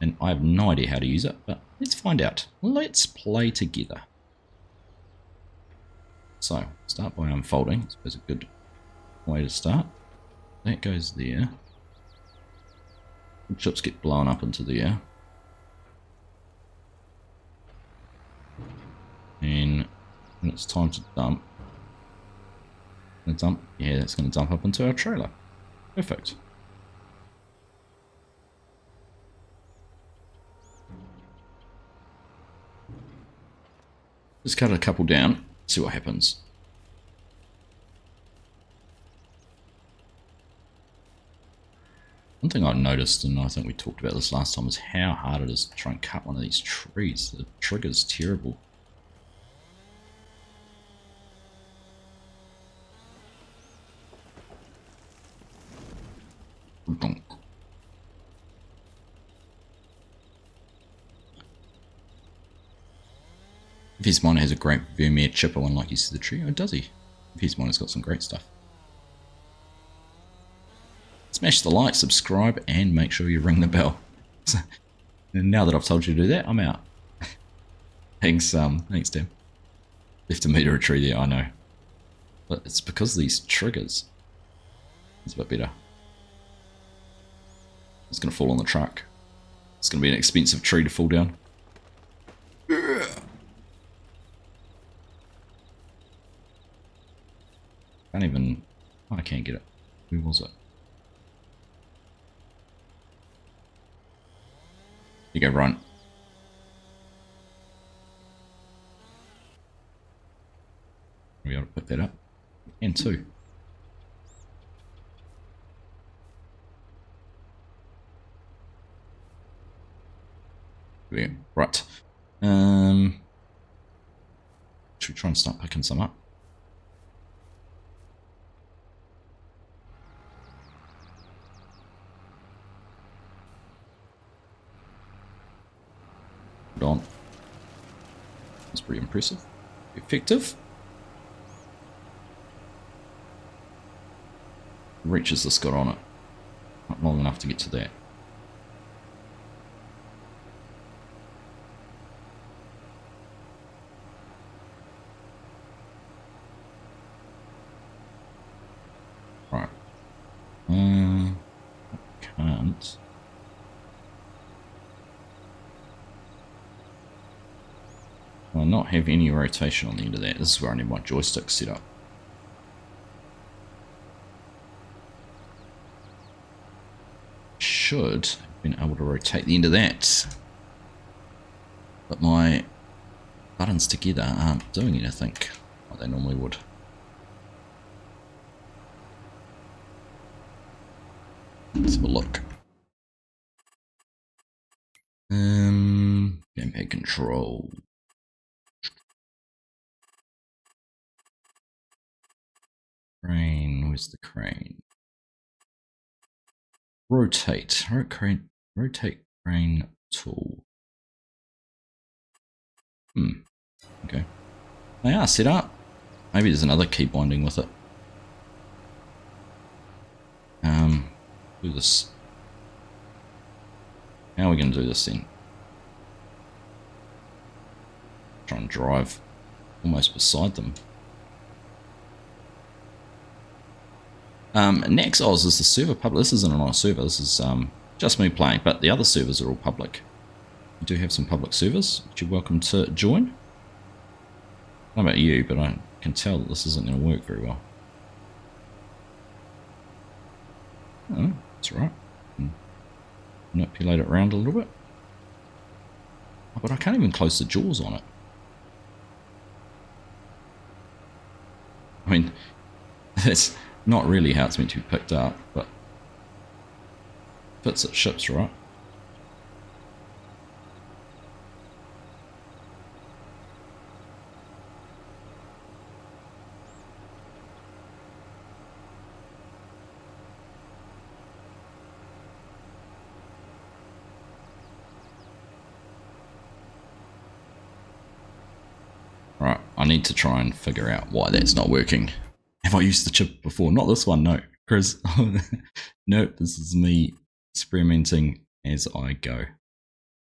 and I have no idea how to use it, but let's find out. Let's play together. So, start by unfolding. I suppose a good way to start. That goes there. The chips get blown up into the air. And when it's time to dump, yeah, that's going to dump up into our trailer. Perfect. Just cut a couple down, see what happens. One thing I've noticed, and I think we talked about this last time, is how hard it is to try and cut one of these trees. The trigger's terrible. FS Miner has a great Vermeer chipper one, like you see the tree. Oh, does he? FS Miner's got some great stuff. Smash the like, subscribe, and make sure you ring the bell. And now that I've told you to do that, I'm out. Thanks, Tim. Left a meter of tree there, I know. But it's because of these triggers. It's a bit better. It's going to fall on the truck. It's going to be an expensive tree to fall down. Can't even... Oh, I can't get it. Where was it? You go, run. We ought to pick that up. And two. Yeah, right. Should we try and start picking some up? Hold on. That's pretty impressive. Effective. Reaches this got on it. Not long enough to get to that. Right. Can't. I'll not have any rotation on the end of that. This is where I need my joystick set up. Should have been able to rotate the end of that, but my buttons together aren't doing anything like they normally would. Let's have a look. Gamepad control. Crane, where's the crane? Rotate crane tool. Okay. They are set up. Maybe there's another key binding with it. Do this. How are we going to do this then? Try and drive almost beside them. Naxos is the server public. This isn't on a server, this is just me playing, but the other servers are all public. We do have some public servers, which you're welcome to join. I don't know about you, but I can tell that this isn't going to work very well. Oh, that's right. Manipulate it around a little bit. Oh, but I can't even close the jaws on it. I mean, that's not really how it's meant to be picked up, but fits at ships, right? Right, I need to try and figure out why that's not working. Have I used the chip before? Not this one, no. Chris, nope, this is me experimenting as I go.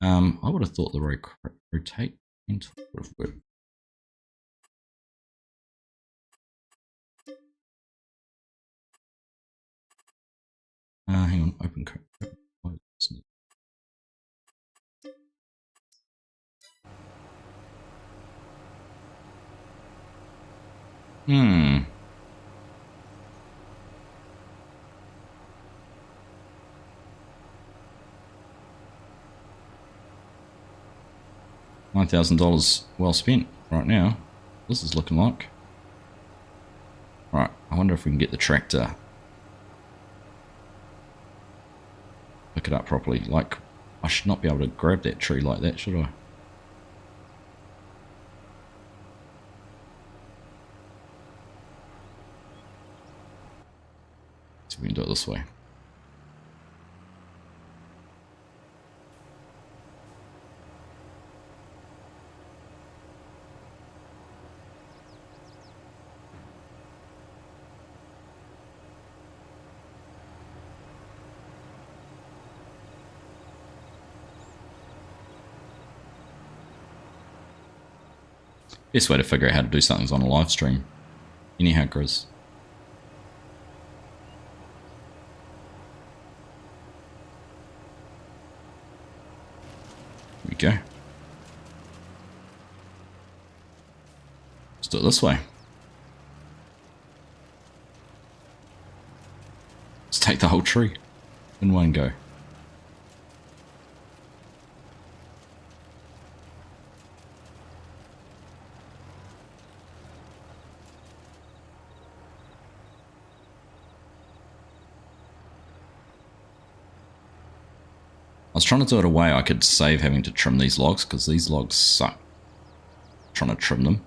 I would have thought the rotate into would have worked. Hang on, open code. $9,000 well spent right now. This is looking like. Right, I wonder if we can get the tractor. pick it up properly. Like, I should not be able to grab that tree like that, should I? So we can do it this way. Best way to figure out how to do something is on a live stream. Anyhow, Grizz. There we go. Let's do it this way. Let's take the whole tree in one go. I was trying to do it a way I could save having to trim these logs, because these logs suck. Trying to trim them.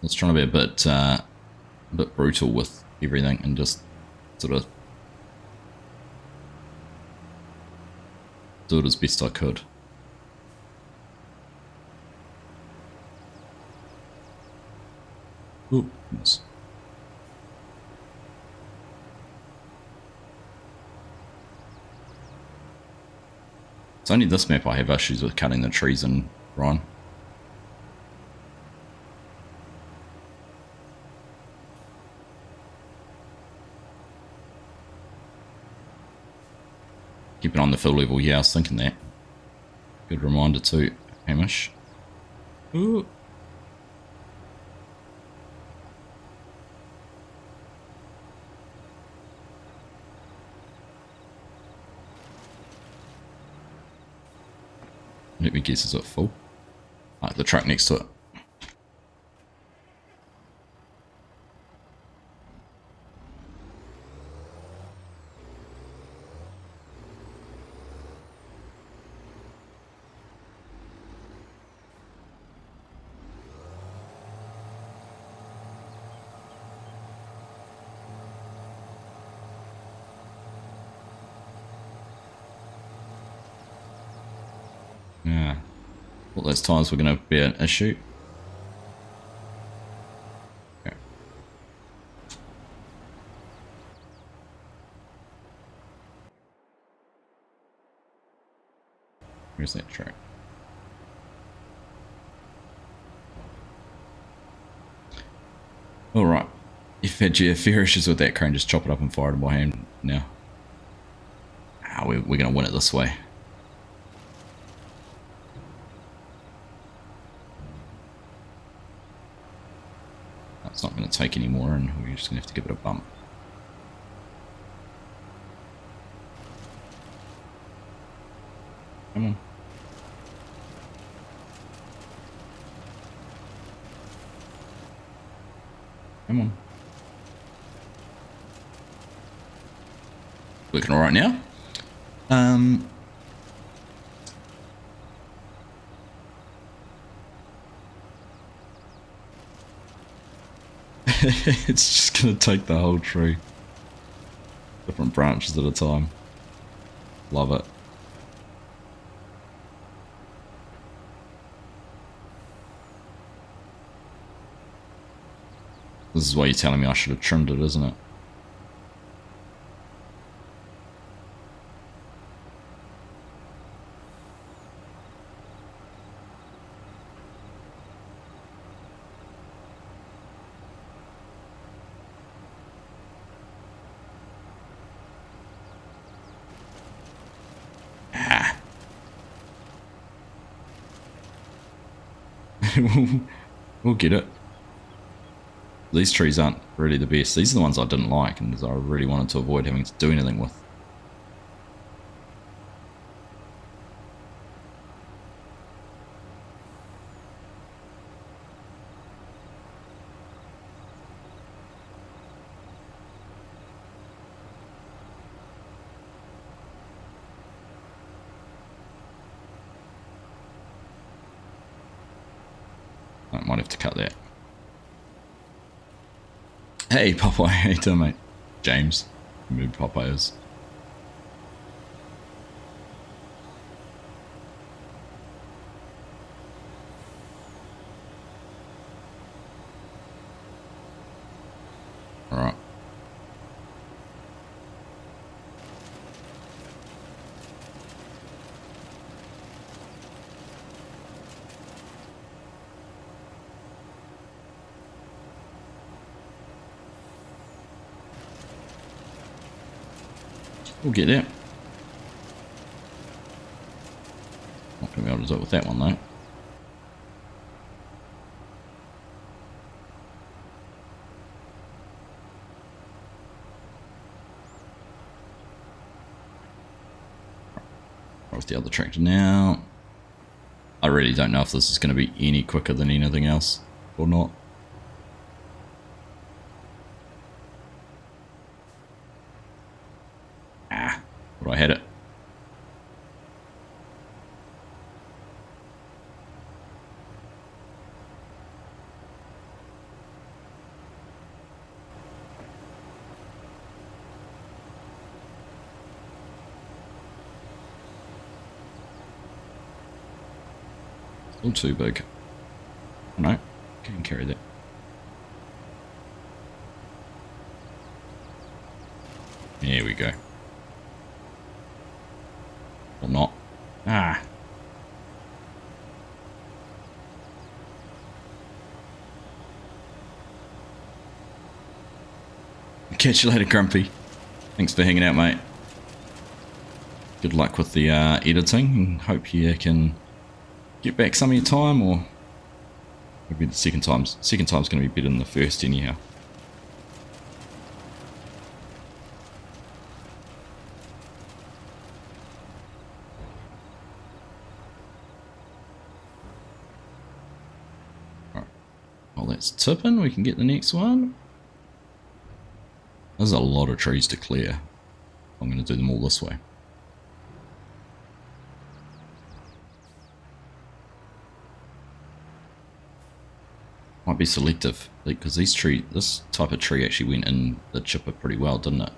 I was trying to be a bit brutal with everything and just sort of do it as best I could. Ooh, goodness. It's only this map I have issues with cutting the trees in, Ron. Keep it on the fill level, yeah, I was thinking that. Good reminder too, Hamish. Ooh. Let me guess, is it full? Like the truck next to it. Yeah. All those times were going to be an issue. Okay. Where's that track? Alright. If you had fair issues with that crane, just chop it up and fire it by hand now. Ah, we're going to win it this way. It's not going to take any more, and we're just going to have to give it a bump. Come on. Come on. Working alright now. It's just going to take the whole tree. Different branches at a time. Love it. This is why you're telling me I should have trimmed it, isn't it? We'll get it. These trees aren't really the best. These are the ones I didn't like and I really wanted to avoid having to do anything with. I might have to cut that. Hey Popeye, how you doing, mate? James, who Popeye is. Alright. We'll get there. Not going to be able to do it with that one though. With the other tractor now. I really don't know if this is going to be any quicker than anything else or not. But I had it. Still too big. No, can carry that. There we go. Or not. Ah. Catch you later, Grumpy. Thanks for hanging out, mate. Good luck with the editing, and hope you can get back some of your time, or maybe the second time's going to be better than the first anyhow. Right. While that's tipping, we can get the next one. There's a lot of trees to clear. I'm going to do them all this way. Might be selective, because this type of tree actually went in the chipper pretty well, didn't it?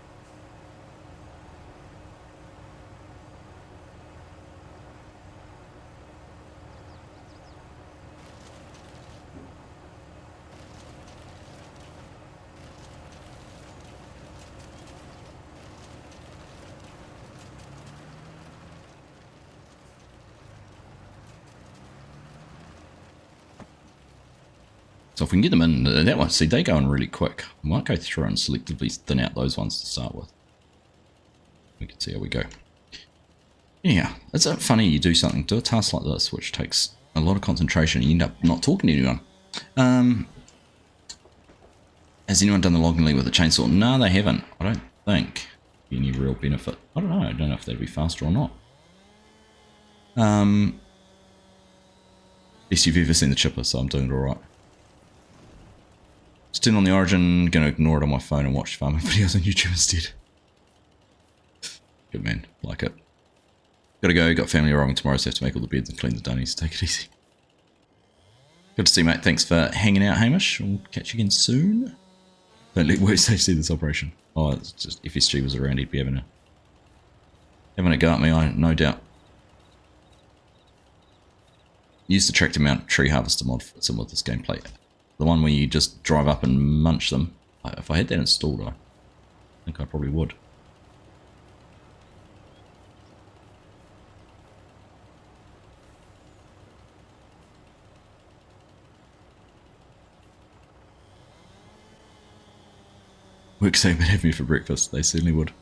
So if we can get them in, that one, see, they go in really quick. I might go through and selectively thin out those ones to start with. We can see how we go. Yeah, it's funny you do a task like this, which takes a lot of concentration, and you end up not talking to anyone. Has anyone done the logging lead with a chainsaw? No, they haven't. I don't think any real benefit. I don't know. I don't know if that'd be faster or not. Best you've ever seen the chipper, so I'm doing it alright. Just turn on the Origin, gonna ignore it on my phone and watch farming videos on YouTube instead. Good man, like it. Gotta go, got family arriving tomorrow, so have to make all the beds and clean the dunnies. Take it easy. Good to see you, mate. Thanks for hanging out, Hamish. We'll catch you again soon. Don't let work safe see this operation. Oh, it's just FSG was around, he'd be having a go at me, no doubt. Use the tractor mount tree harvester mod fits in with this gameplay. The one where you just drive up and munch them. If I had that installed, I think I probably would. Work same but have me for breakfast. They certainly would.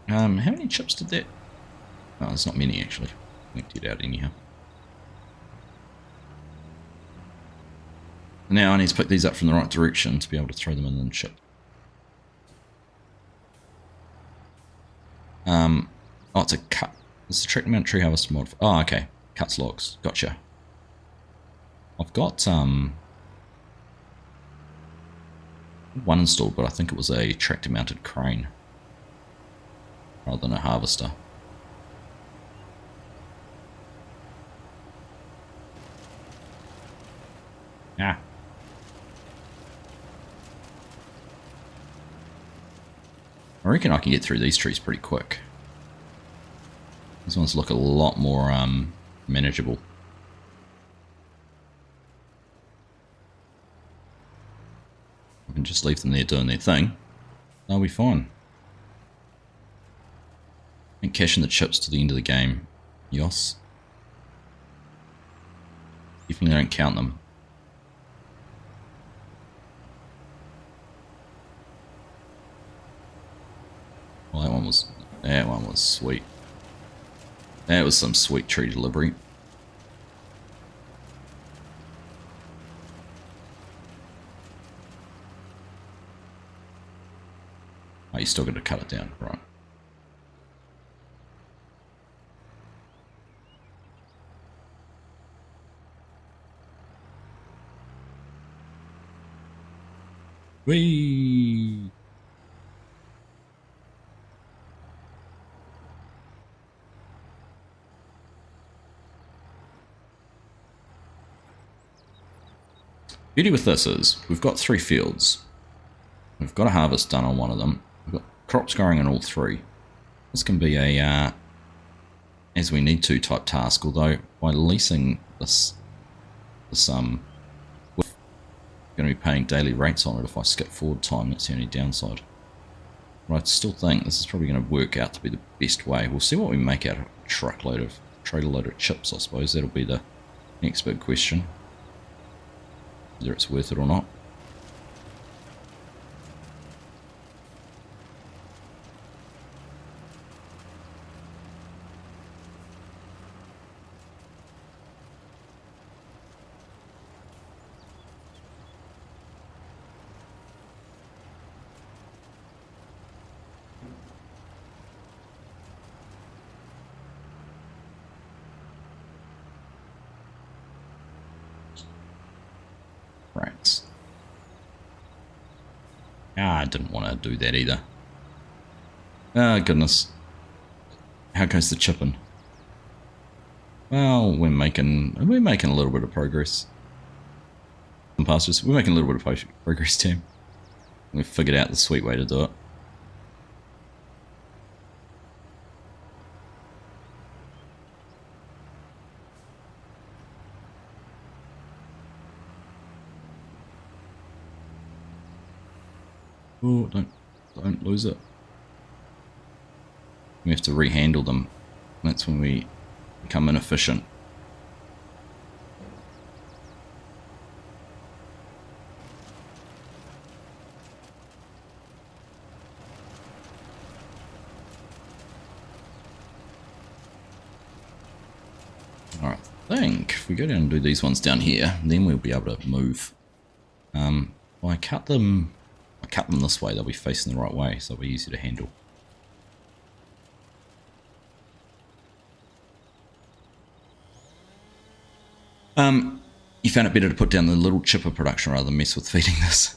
How many chips did that? Oh, there's not many actually. Linked it out anyhow. Now I need to pick these up from the right direction to be able to throw them in and chip. Oh, it's a cut. It's a tractor mount tree harvester mod. Oh, okay. Cuts logs. Gotcha. I've got one installed, but I think it was a tractor mounted crane rather than a harvester. I reckon I can get through these trees pretty quick. These ones look a lot more manageable. I can just leave them there doing their thing. They'll be fine. And cashing the chips to the end of the game. Yos. Definitely don't count them. Well, that one was sweet. That was some sweet tree delivery. Oh, you still got to cut it down, right? Whee! Beauty with this is, we've got 3 fields. We've got a harvest done on one of them. We've got crops growing on all 3. This can be a as we need to type task, although by leasing this we're going to be paying daily rates on it if I skip forward time. That's the only downside. But I still think this is probably going to work out to be the best way. We'll see what we make out of a trailer load of chips, I suppose. That'll be the next big question. Whether it's worth it or not. Right. Ah, I didn't want to do that either. Ah, goodness. How goes the chipping? Well, we're making a little bit of progress. Some pastures. We're making a little bit of progress, team. We've figured out the sweet way to do it. Oh, don't lose it. We have to rehandle them. That's when we become inefficient. Alright, I think if we go down and do these ones down here, then we'll be able to move. Well, I cut them this way, they'll be facing the right way, so they'll be easy to handle. You found it better to put down the little chipper production rather than mess with feeding this.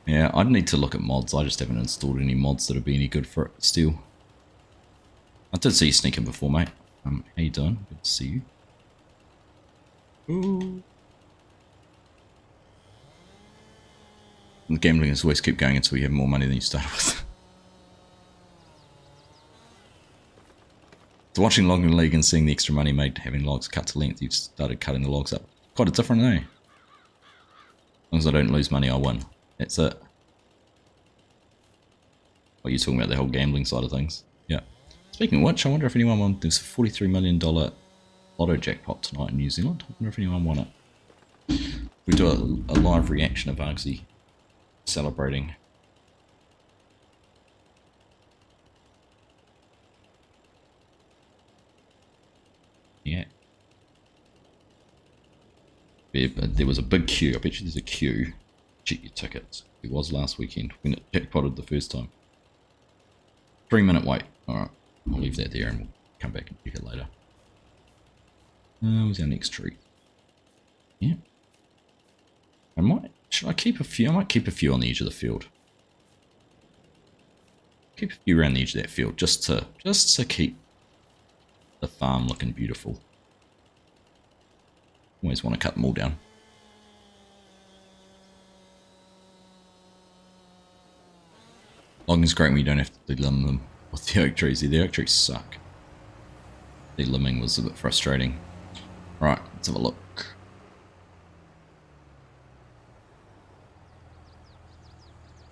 Yeah, I'd need to look at mods. I just haven't installed any mods that would be any good for it still. I did see you sneaking before, mate. How you doing? Good to see you. Ooh. The gambling is always keep going until you have more money than you started with. So watching Logging League and seeing the extra money made having logs cut to length, you've started cutting the logs up. Quite a different, eh? As long as I don't lose money, I win. That's it. What are you talking about, the whole gambling side of things? Yeah. Speaking of which, I wonder if anyone won. There's a $43 million lotto jackpot tonight in New Zealand. I wonder if anyone won it. We do a live reaction of Argsy celebrating. Yeah. There was a big queue. I bet you there's a queue. Check your tickets. It was last weekend when it jackpotted the first time. 3-minute wait. Alright. I'll leave that there and we'll come back and check it later. Where's our next tree? Yeah. Should I keep a few? I might keep a few on the edge of the field. Keep a few around the edge of that field just to keep the farm looking beautiful. Always want to cut them all down. Logging's great when you don't have to delimb them with the oak trees. The oak trees suck. Delimbing was a bit frustrating. Right, let's have a look.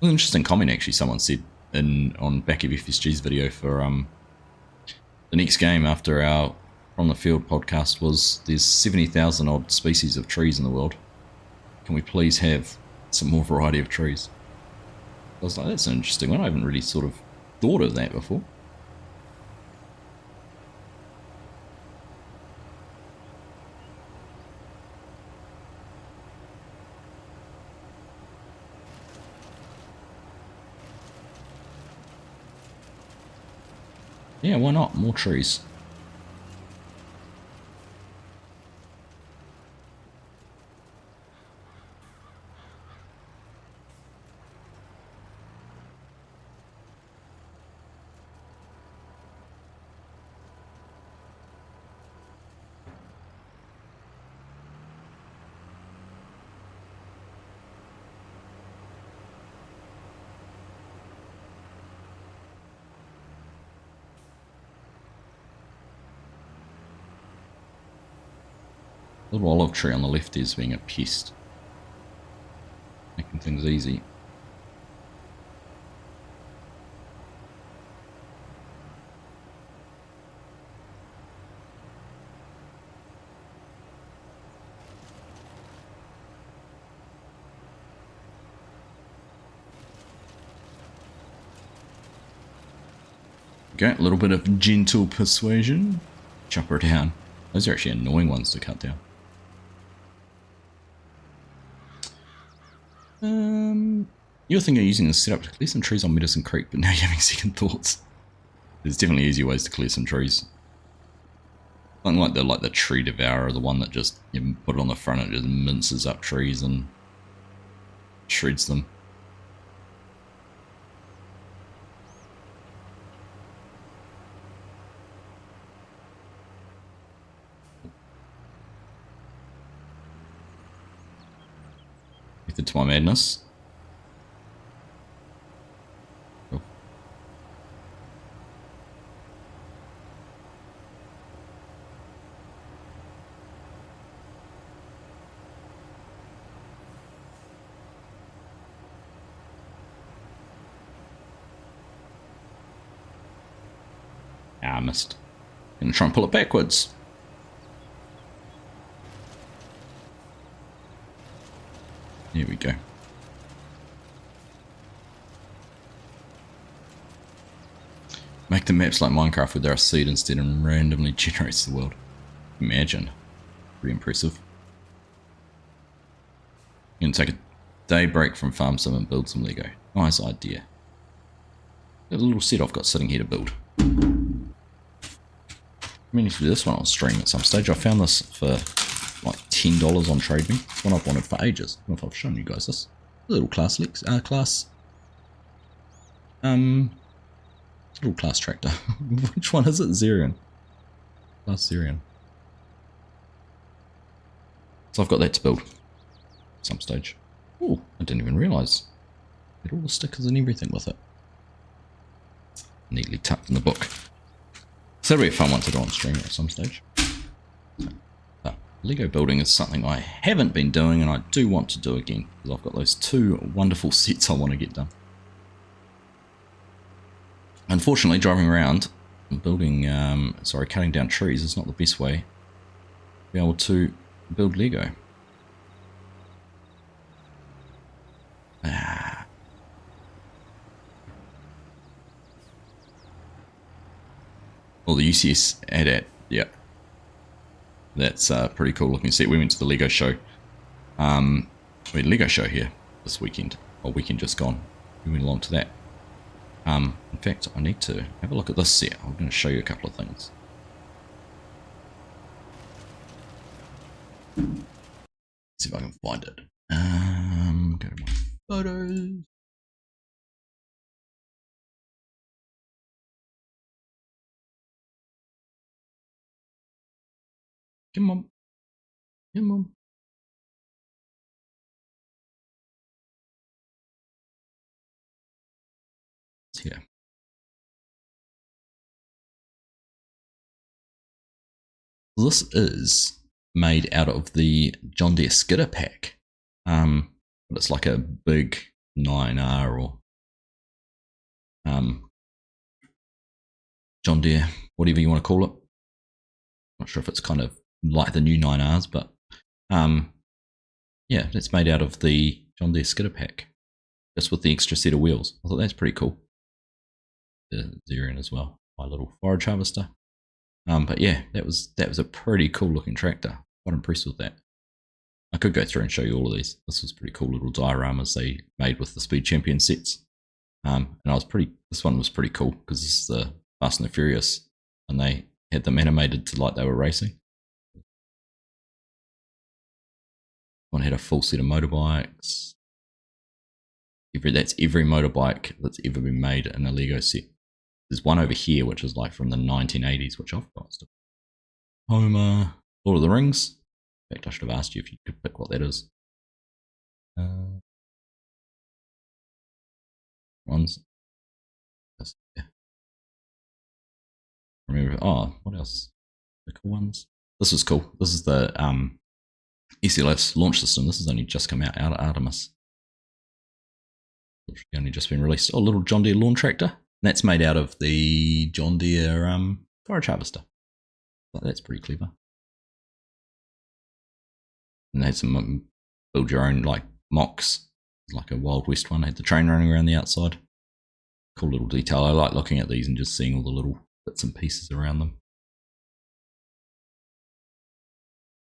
An interesting comment actually someone said on back of FSG's video for the next game after our From the Field podcast was there's 70,000 odd species of trees in the world. Can we please have some more variety of trees? I was like, that's an interesting one. I haven't really sort of thought of that before. Yeah, why not? More trees. The little olive tree on the left is being a pest. Making things easy. Okay, a little bit of gentle persuasion. Chop her down. Those are actually annoying ones to cut down. You're thinking of using this setup to clear some trees on Medicine Creek, but now you're having second thoughts. There's definitely easier ways to clear some trees. Something like the tree devourer, the one that just you put it on the front and it just minces up trees and shreds them. Method to my madness. Oh. Ah, I missed. Gonna try and pull it backwards. Here we go. Make the maps like Minecraft where there are seed instead and randomly generates the world. Imagine. Pretty impressive. You can take a day break from farm sim and build some Lego. Nice idea. Got a little set I've got sitting here to build. I mean, to do this one on stream at some stage. I found this for like $10 on Trade Me. It's one I've wanted for ages. I don't know if I've shown you guys this. A little class little class tractor. Which one is it? Zerion. Class Zerion. So I've got that to build at some stage. Oh, I didn't even realise. Had all the stickers and everything with it. Neatly tucked in the book. So that'll be a fun one to do on stream at some stage. Lego building is something I haven't been doing and I do want to do again because I've got those two wonderful sets I want to get done. Unfortunately, driving around and building, cutting down trees is not the best way to be able to build Lego. Well, the UCS ADAT, yeah. That's a pretty cool looking set. We went to the Lego show. We had a Lego show here this weekend, or weekend just gone. We went along to that. In fact, I need to have a look at this set. I'm going to show you a couple of things. Let's see if I can find it. Go to my photos. Come on. Come on. What's here? This is made out of the John Deere skidder pack. But it's like a big 9R or John Deere, whatever you want to call it. Not sure if it's kind of like the new 9Rs, but yeah, it's made out of the John Deere skidder pack, just with the extra set of wheels. I thought that's pretty cool. The Zerian as well, my little forage harvester. But yeah, that was a pretty cool looking tractor. Quite impressed with that. I could go through and show you all of these. This was pretty cool little dioramas they made with the Speed Champion sets. And this one was pretty cool because this is the Fast and the Furious, and they had them animated to like they were racing. One had a full set of motorbikes. That's every motorbike that's ever been made in a Lego set. There's one over here which is like from the 1980s, which I've got. Homer, Lord of the Rings. In fact, I should have asked you if you could pick what that is. Ones. Yeah. Remember? Oh, what else? The cool ones. This was cool. This is the SLS launch system. This has only just come out of Artemis. It's only just been released. Oh, a little John Deere lawn tractor. And that's made out of the John Deere forage harvester. But that's pretty clever. And they had some build your own like mocks, like a Wild West one. They had the train running around the outside. Cool little detail. I like looking at these and just seeing all the little bits and pieces around them.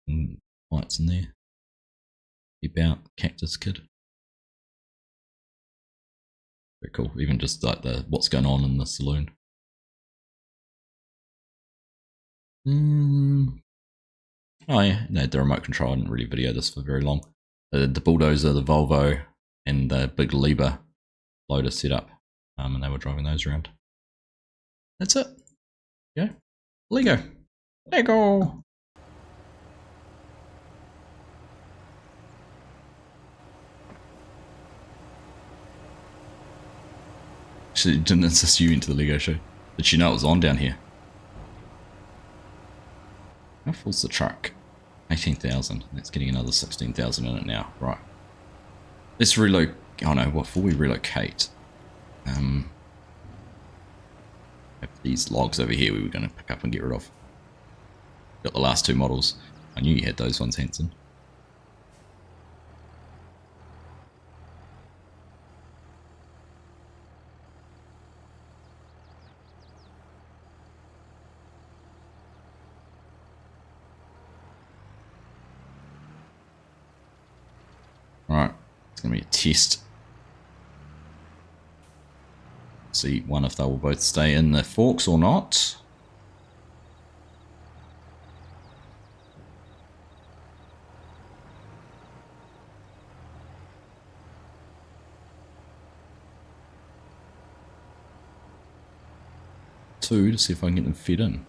And lights in there. Keep out cactus kid. Very cool. Even just like the what's going on in the saloon. Oh yeah, no, the remote control. I didn't really video this for very long. The bulldozer, the Volvo, and the big Liebherr loader set up, and they were driving those around. That's it. Yeah, Lego. She didn't insist you into the Lego show. Did she know it was on down here? How full's the truck? 18,000. That's getting another 16,000 in it now. Right. Let's relocate. Oh no, what before we relocate? Have these logs over here we were going to pick up and get rid of. Got the last two models. I knew you had those ones, Hanson. Alright, it's going to be a test. See one if they will both stay in the forks or not. Two to see if I can get them fed in.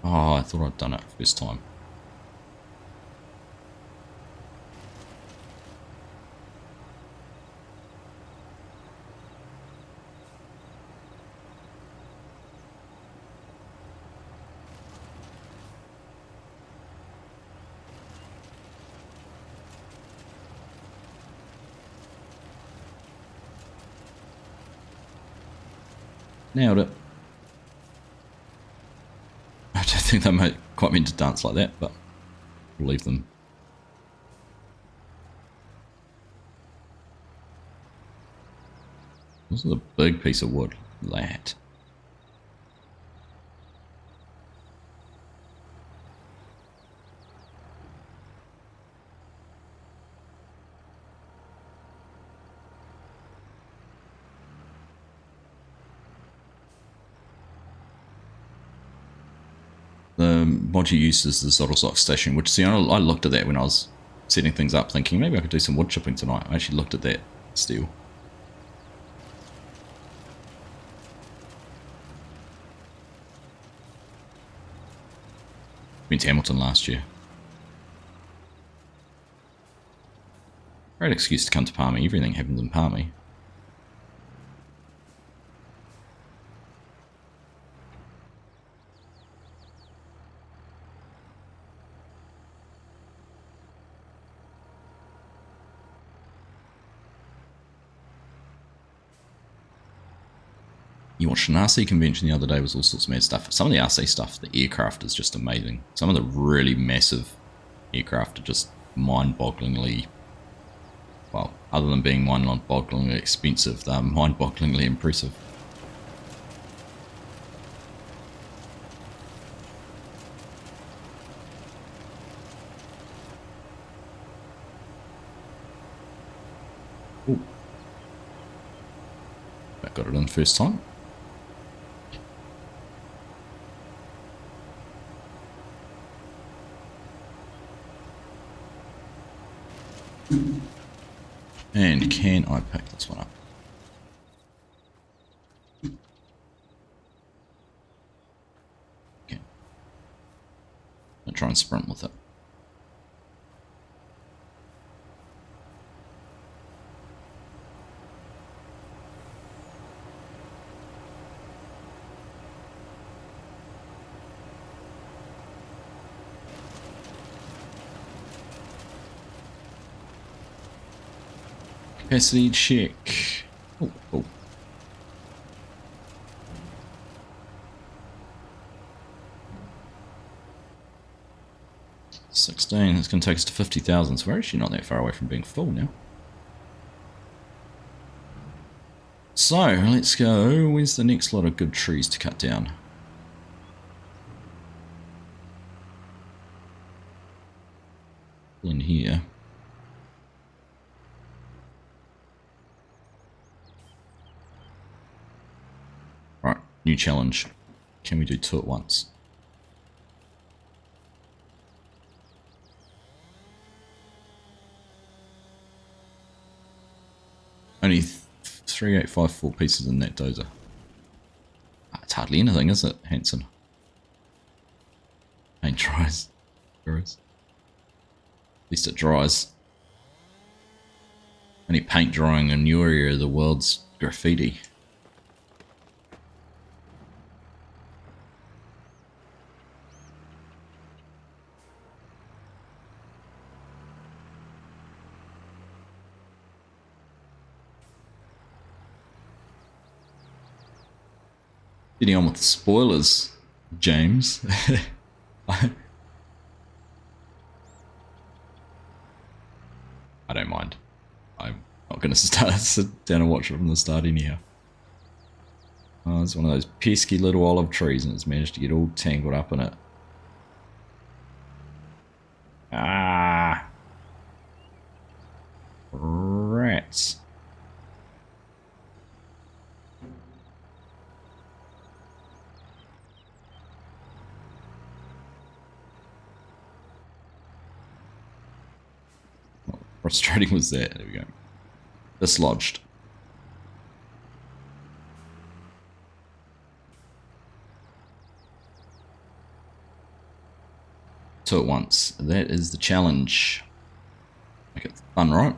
Oh, I thought I'd done it first time. Nailed it. I don't think they might quite mean to dance like that, but we'll leave them. This is a big piece of wood. That. The mod you use is the Zottlesock station, which, see, I looked at that when I was setting things up, thinking maybe I could do some wood chipping tonight. I actually looked at that steel. Went to Hamilton last year. Great excuse to come to Palmy. Everything happens in Palmy. You watched an RC convention the other day, was all sorts of mad stuff. Some of the RC stuff, the aircraft is just amazing. Some of the really massive aircraft are just mind-bogglingly, well, other than being mind-bogglingly expensive, they're mind-bogglingly impressive. Ooh. I got it in first time. And can I pick this one up? Okay. I'll try and sprint with it. Capacity check. Oh, oh. $16. It's going to take us to 50,000. So we're actually not that far away from being full now. So let's go. Where's the next lot of good trees to cut down? In here. Right, new challenge. Can we do 2 at once? Only 3854 pieces in that dozer. It's hardly anything, is it, Hanson? Paint dries. At least it dries. Only paint drying in your area of the world's graffiti. Getting on with the spoilers, James. I don't mind. I'm not going to sit down and watch it from the start anyhow. Oh, it's one of those pesky little olive trees and it's managed to get all tangled up in it. Ah! Rats. Frustrating was that? There we go. Dislodged. Two at once. That is the challenge. Make it fun, right?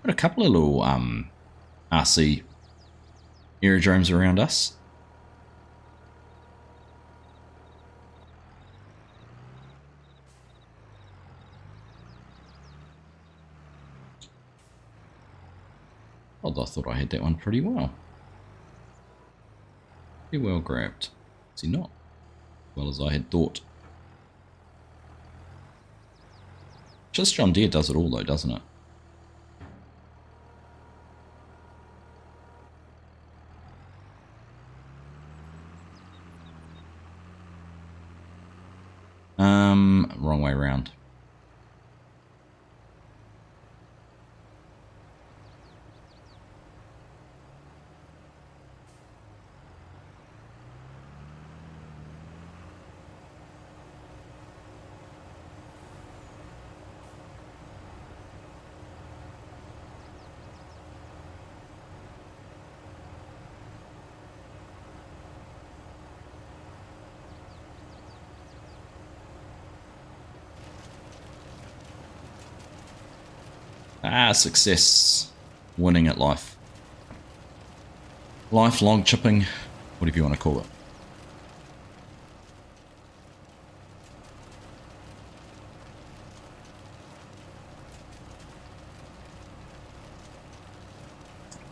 Got a couple of little RC aerodromes around us. I thought I had that one pretty well. Pretty well grabbed. Is he not? As well as I had thought. Just John Deere does it all though, doesn't it? Wrong way around. Success. Winning at life. Lifelong chipping, whatever you want to call it.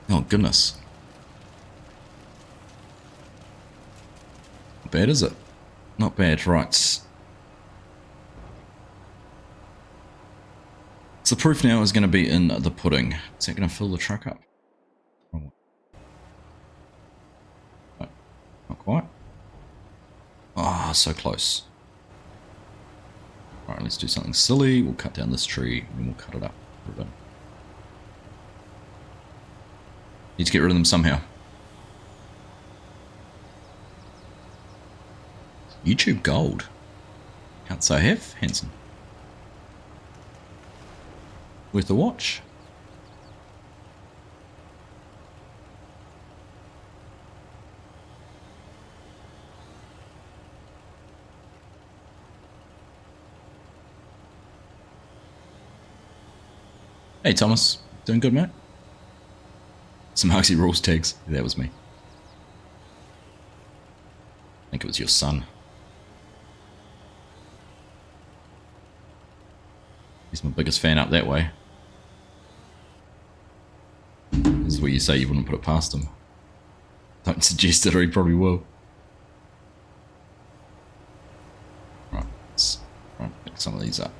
Oh, goodness. Not bad, is it? Not bad, right. So the proof now is going to be in the pudding. Is that going to fill the truck up? Oh. No, not quite. Ah, so close. Alright, let's do something silly. We'll cut down this tree and we'll cut it up. Put it in. Need to get rid of them somehow. YouTube gold. Can't say I have, Hanson. Worth a watch. Hey Thomas, doing good, mate? Some Argsy rules tags. That was me. I think it was your son. He's my biggest fan up that way. This is where you say you wouldn't put it past him. Don't suggest it or he probably will. Right, let's pick some of these up.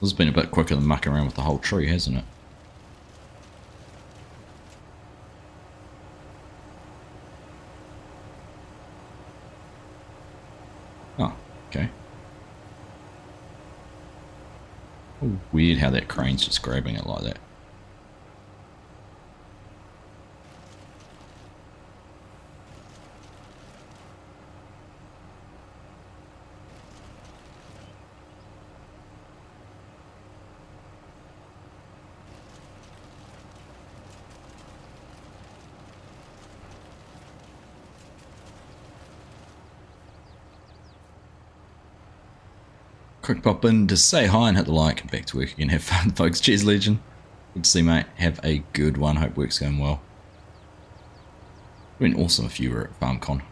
This has been a bit quicker than mucking around with the whole tree, hasn't it? Oh, okay. Oh, weird how that crane's just grabbing it like that. Quick pop in to say hi and hit the like. Back to work again. Have fun, folks. Cheers, Legend. Good to see, mate. Have a good one. Hope work's going well. Been awesome if you were at FarmCon.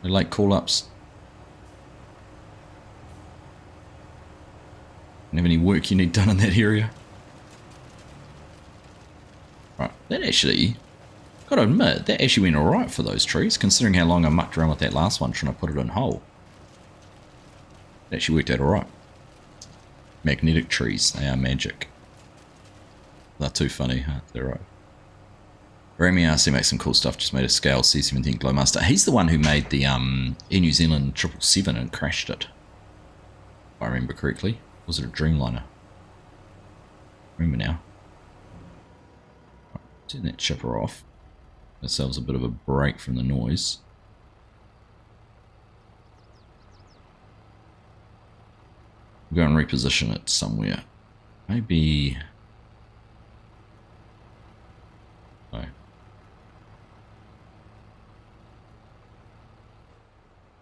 No late call-ups. Have any work you need done in that area? Right, that actually, gotta admit, that actually went alright for those trees, considering how long I mucked around with that last one trying to put it in whole. It actually worked out alright. Magnetic trees, they are magic. They're too funny, huh? They're right. Rami RC makes some cool stuff, just made a scale C17 Glowmaster. He's the one who made the Air New Zealand 777 and crashed it. If I remember correctly. Was it a Dreamliner? Remember now. Right, turn that chipper off. Give ourselves a bit of a break from the noise. We'll go and reposition it somewhere. Maybe... No.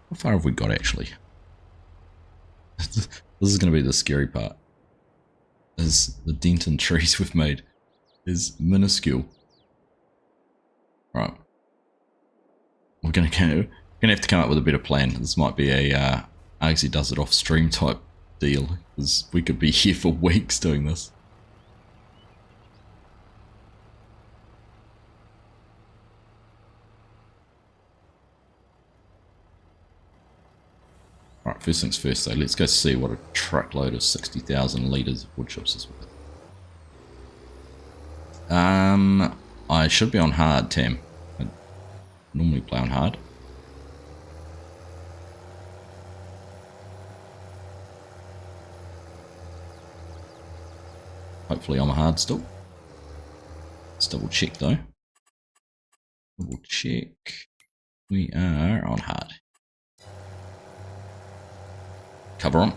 How far have we got actually? This is going to be the scary part. Is the dent in trees we've made is minuscule. Right. We're gonna have to come up with a better plan. This might be a Argsy does it off stream type deal, because we could be here for weeks doing this. Alright, first things first though, let's go see what a truckload of 60,000 litres of wood chips is worth. I should be on hard, Tam. I normally play on hard. Hopefully I'm a hard still. Let's double check though. Double check. We are on hard. Cover on.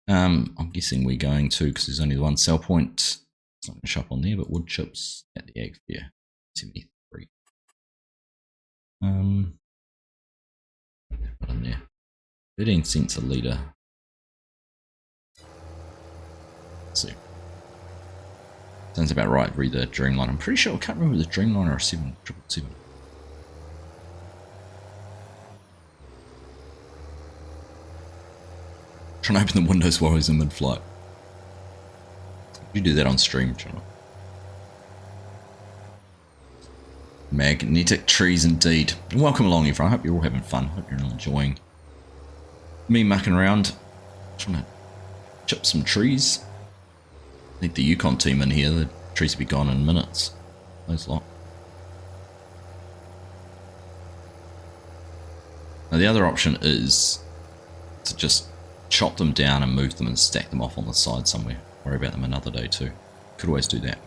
I'm guessing we're going to, because there's only one sell point. It's not going to show up on there, but wood chips at the ag fair. 73. Put in there. 13 cents a litre. Let's see. Sounds about right. Read the Dreamliner. I'm pretty sure I can't remember the Dreamliner or 777. Trying to open the windows while he's in mid-flight. You do that on stream, channel. Magnetic trees indeed. And welcome along, everyone. I hope you're all having fun. Hope you're all enjoying me mucking around, trying to chip some trees. Need the Yukon team in here. The trees will be gone in minutes. Those lot. Now the other option is to just chop them down and move them and stack them off on the side somewhere. Worry about them another day too. Could always do that.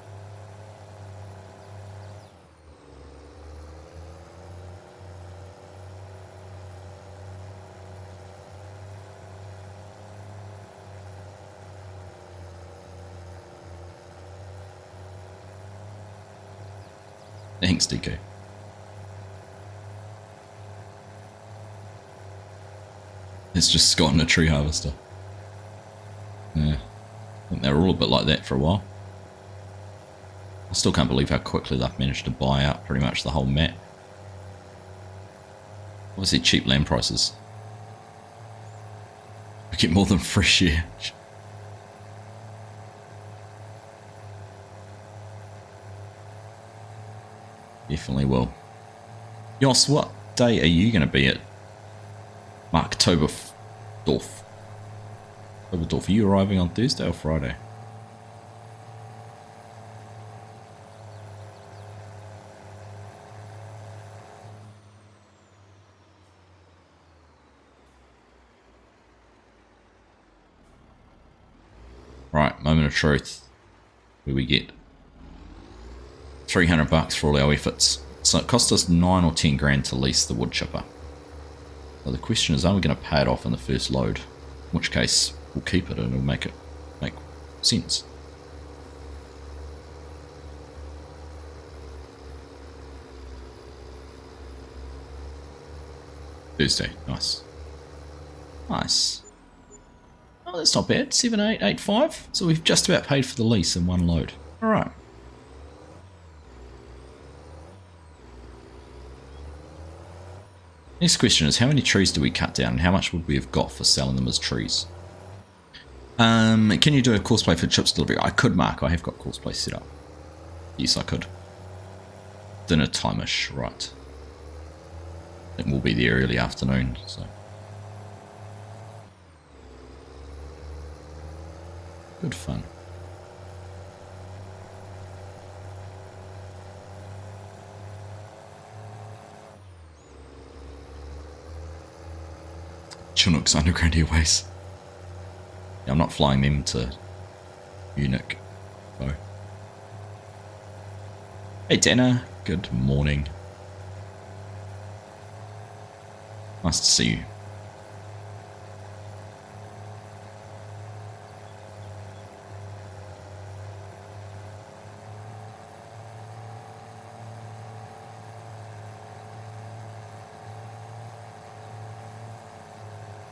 Thanks, DK. It's just Scott and a tree harvester. Yeah. I think they were all a bit like that for a while. I still can't believe how quickly they've managed to buy out pretty much the whole map. Obviously cheap land prices. We get more than fresh air. Definitely will. Jos, what day are you going to be at Marktoberdorf? Are you arriving on Thursday or Friday? Right, moment of truth. Where we get $300 for all our efforts. So it cost us 9 or 10 grand to lease the wood chipper. So the question is, are we going to pay it off in the first load? In which case, we'll keep it and it'll make sense. Thursday, nice. Nice. Oh, that's not bad. 7885. So we've just about paid for the lease in one load. All right. Next question is, how many trees do we cut down and how much would we have got for selling them as trees? Can you do a course play for chips delivery? I could, Mark. I have got course play set up. Yes, I could. Dinner time-ish, right. I think we'll be there early afternoon, so. Good fun. Chinook's Underground Airways. Yeah, I'm not flying them to Munich. So. Hey Dana, good morning. Nice to see you.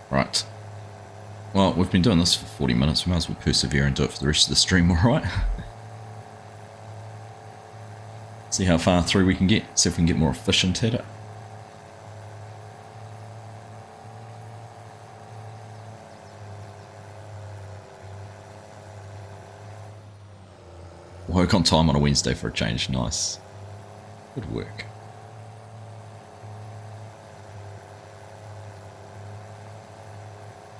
Right. Well, we've been doing this for 40 minutes. We might as well persevere and do it for the rest of the stream, alright? See how far through we can get. See if we can get more efficient at it. Work on time on a Wednesday for a change. Nice. Good work.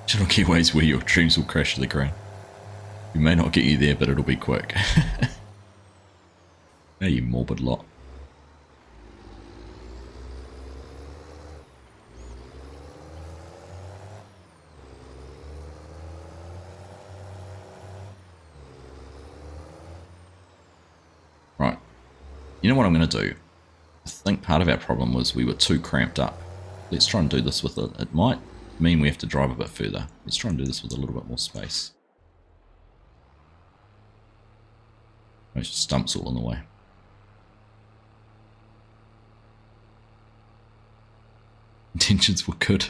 Chinook Airways where your dreams will crash to the ground. We may not get you there, but it'll be quick. Now you morbid lot. Right. You know what I'm going to do? I think part of our problem was we were too cramped up. Let's try and do this with it. It might mean we have to drive a bit further. Let's try and do this with a little bit more space. Those stumps all in the way. Intentions were good.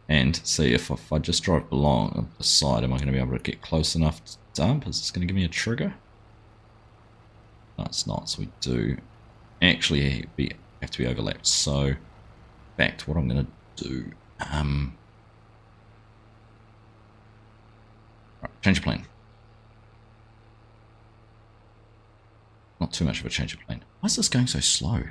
And see if I just drive along the side, am I going to be able to get close enough to dump? Is this going to give me a trigger? No, it's not. So we do actually have to be overlapped. So back to what I'm going to do. Right, change of plan. Not too much of a change of plan. Why is this going so slow?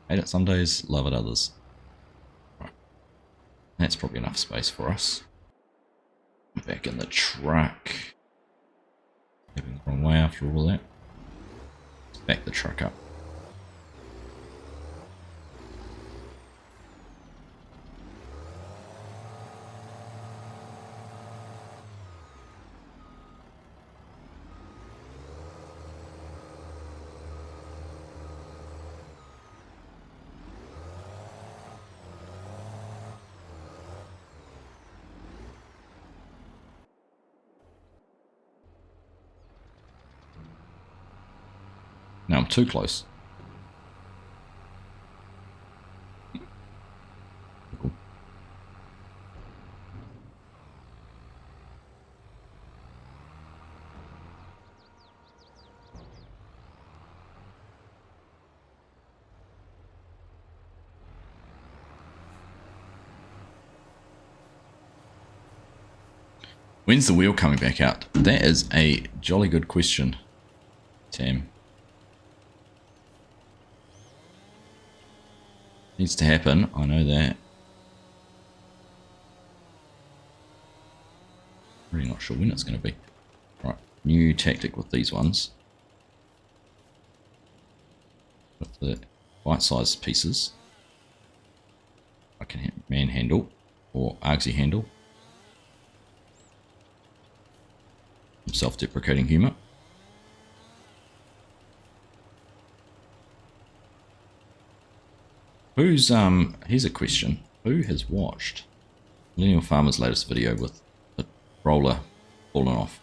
Hate it some days, love it others. Right. That's probably enough space for us. Back in the truck. Going the wrong way after all that. Let's back the truck up. Now I'm too close. Cool. When's the wheel coming back out? That is a jolly good question, Tam. Needs to happen, I know that. Really not sure when it's going to be. Right, new tactic with these ones. With the bite-sized pieces. I can manhandle or Argsy handle. Self-deprecating humour. Who's, here's a question. Who has watched Millennial Farmer's latest video with the roller falling off?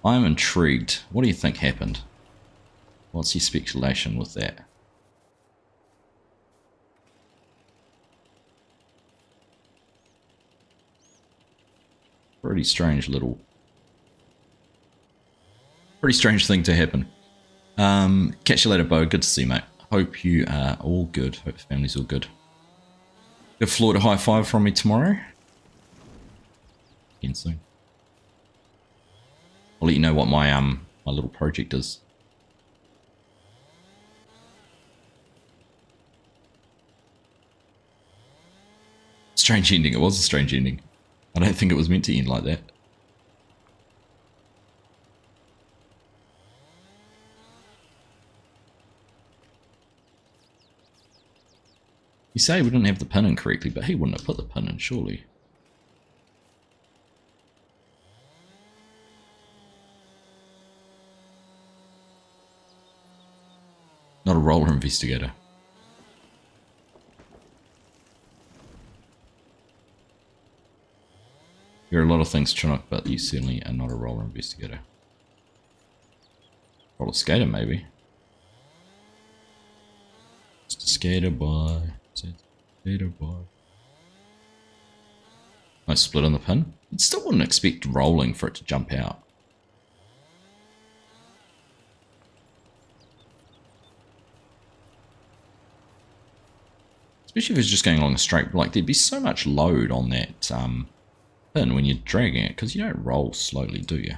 I'm intrigued. What do you think happened? What's your speculation with that? Pretty strange thing to happen. Catch you later, Bo. Good to see you, mate. Hope you are all good. Hope the family's all good. Give Floyd a high five from me tomorrow. Again soon. I'll let you know what my my little project is. Strange ending. It was a strange ending. I don't think it was meant to end like that. You say we didn't have the pin in correctly, but he wouldn't have put the pin in, surely. Not a roller investigator. You're a lot of things, Chinook, but you certainly are not a roller investigator. Roller skater, maybe. Just a skater boy. Skater boy. Nice split on the pin. You still wouldn't expect rolling for it to jump out. Especially if it's just going along a straight, like there'd be so much load on that pin when you're dragging it, because you don't roll slowly, do you?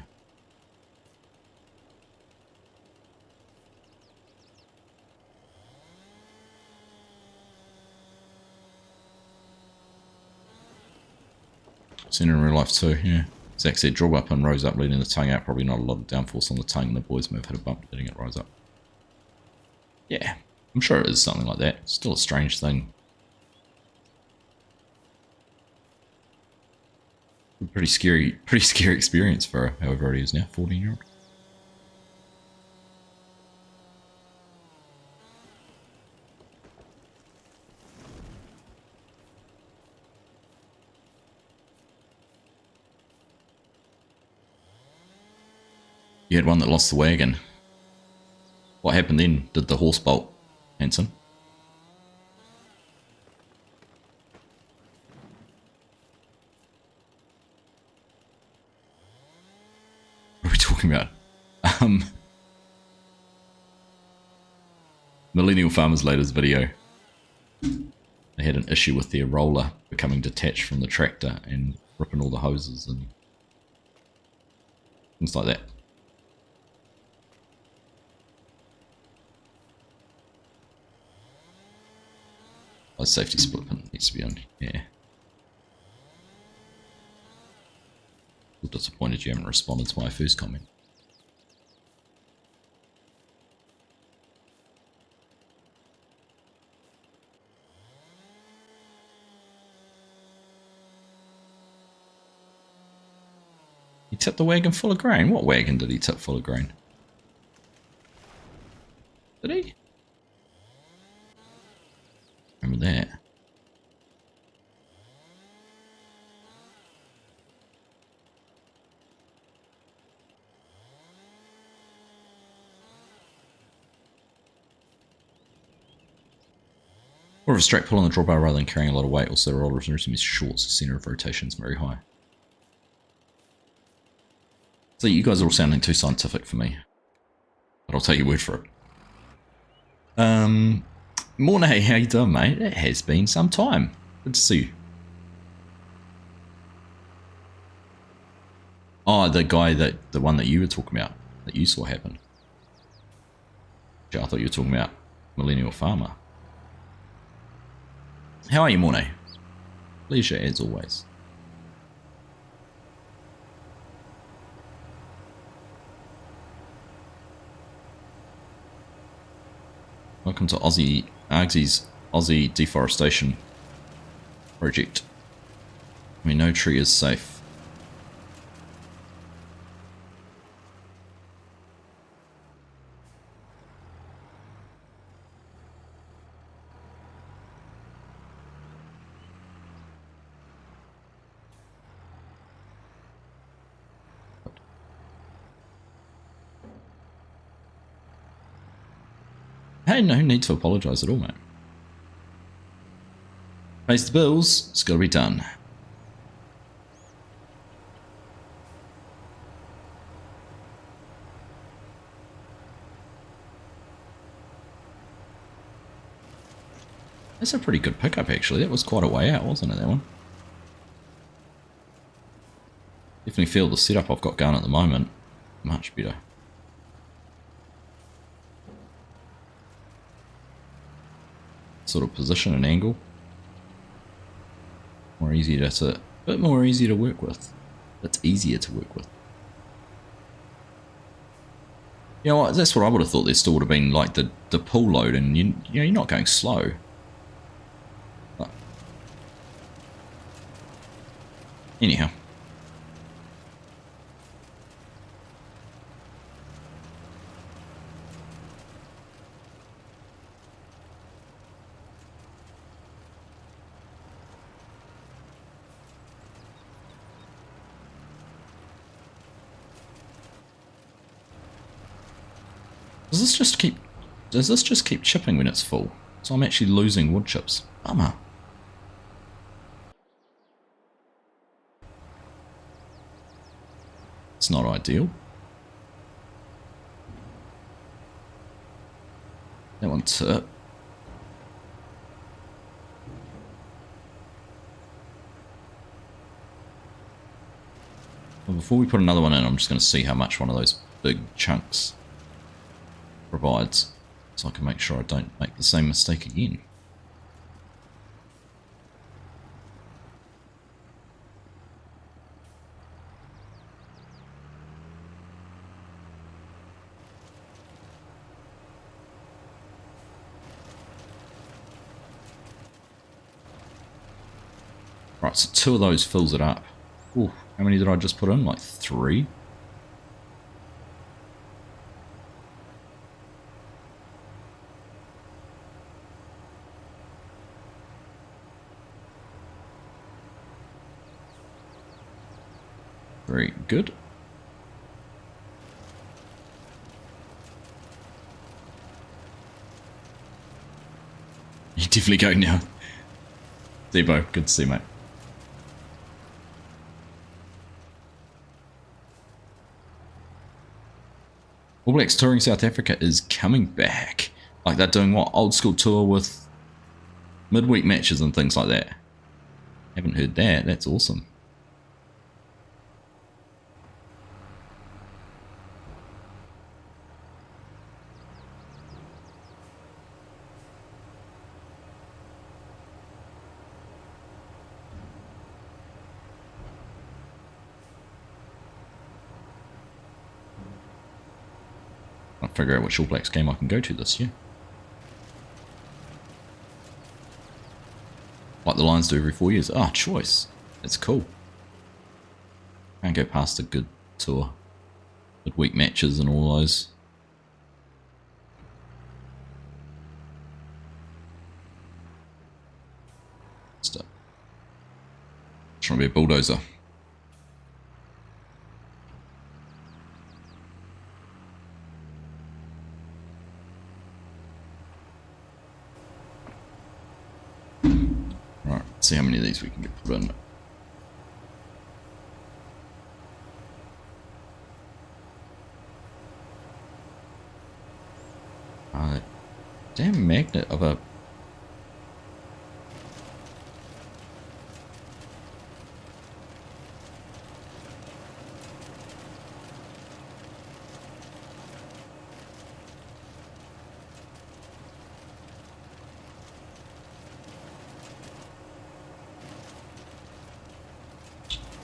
Seen it in real life too, yeah. Zach said, draw up and rose up, leading the tongue out. Probably not a lot of downforce on the tongue, and the boys may have hit a bump, letting it rise up. Yeah, I'm sure it is something like that. Still a strange thing. Pretty scary experience for however old he is now, 14-year-old. You had one that lost the wagon. What happened then? Did the horse bolt, Hanson? What are we talking about? Millennial Farmers Later's video. They had an issue with their roller becoming detached from the tractor and ripping all the hoses and things like that. Oh, safety split pin needs to be on. Yeah. I'm disappointed you haven't responded to my first comment. He tipped the wagon full of grain? What wagon did he tip full of grain? Did he? Remember that. Or a straight pull on the drawbar rather than carrying a lot of weight. Also, the roller is short, so center of rotation is very high. So you guys are all sounding too scientific for me, but I'll take your word for it. Mornay, how you doing, mate? It has been some time. Good to see you. Oh, the guy the one that you were talking about, that you saw happen. I thought you were talking about Millennial Farmer. How are you, Mornay? Pleasure as always. Welcome to Argsy's Aussie deforestation project. I mean, no tree is safe. Hey, no need to apologise at all, mate. Pays the bills, it's got to be done. That's a pretty good pickup, actually. That was quite a way out, wasn't it, that one? Definitely feel the setup I've got going at the moment. Much better. Sort of position and angle. More easy to, a bit more easy to work with. It's easier to work with. You know what, that's what I would have thought. There still would have been like the pull load, and you know, you're not going slow. But anyhow. Does this just keep chipping when it's full? So I'm actually losing wood chips. Bummer. It's not ideal. That one tip. Well, before we put another one in, I'm just going to see how much one of those big chunks provides, so I can make sure I don't make the same mistake again. Right, so 2 of those fills it up. Ooh, How many did I just put in? Like 3? Very good. You're definitely going now. Debo, good to see you, mate. All Blacks touring South Africa is coming back. Like they're doing what? Old school tour with midweek matches and things like that. Haven't heard that. That's awesome. I'll figure out which All Blacks game I can go to this year. Like the Lions do every 4 years. Ah, choice. That's cool. Can't go past a good tour. Good week matches and all those. Just trying to be a bulldozer. Right, let's see how many of these we can get put in. Damn magnet of a...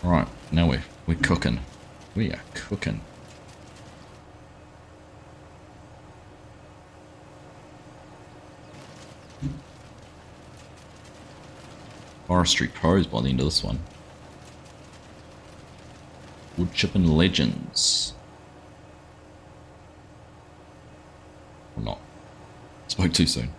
Right, now we're cooking. We are cooking. Forestry pros by the end of this one. Wood chipping legends. Or not. Spoke too soon.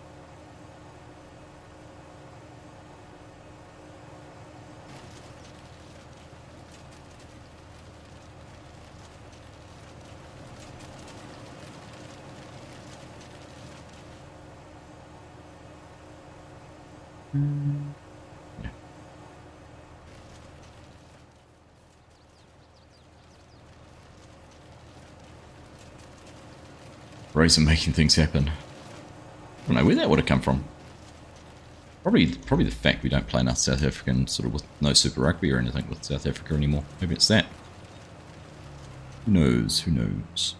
Yeah. Race and making things happen. I don't know where that would have come from. Probably the fact we don't play enough South African, sort of with no Super Rugby or anything with South Africa anymore. Maybe it's that. Who knows? Who knows?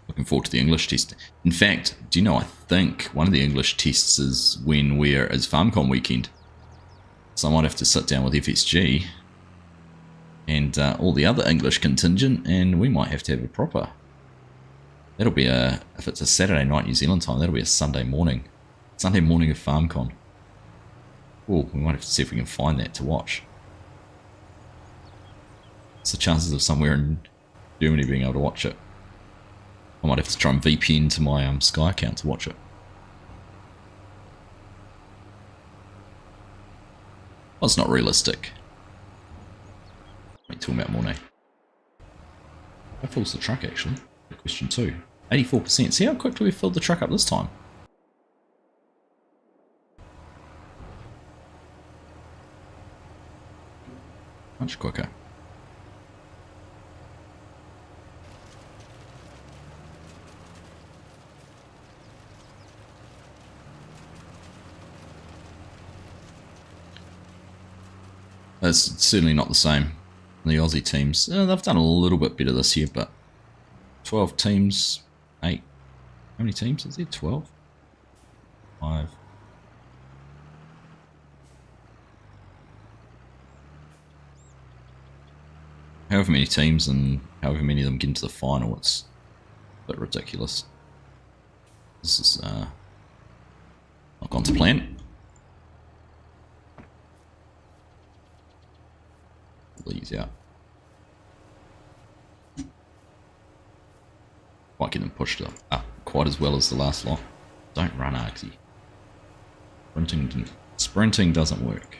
Looking forward to the English test. In fact, do you know, I think one of the English tests is when we're as FarmCon weekend. So I might have to sit down with FSG and all the other English contingent, and we might have to have a proper. That'll be if it's a Saturday night New Zealand time, that'll be a Sunday morning. Sunday morning of FarmCon. Oh, we might have to see if we can find that to watch. What's the chances of somewhere in Germany being able to watch it? I might have to try and VPN to my Sky account to watch it. Well, it's not realistic. Wait, talking about Mornay. How full's the truck actually? Good question too. 84%. See how quickly we filled the truck up this time? Much quicker. It's certainly not the same. The Aussie teams, they've done a little bit better this year, but 12 teams, 8. How many teams is there? 12? 5. However many teams and however many of them get into the final, it's bit ridiculous. This is not gone to plan. Pull these out. Quite get them pushed up quite as well as the last lot. Don't run, Argsy. Sprinting doesn't work.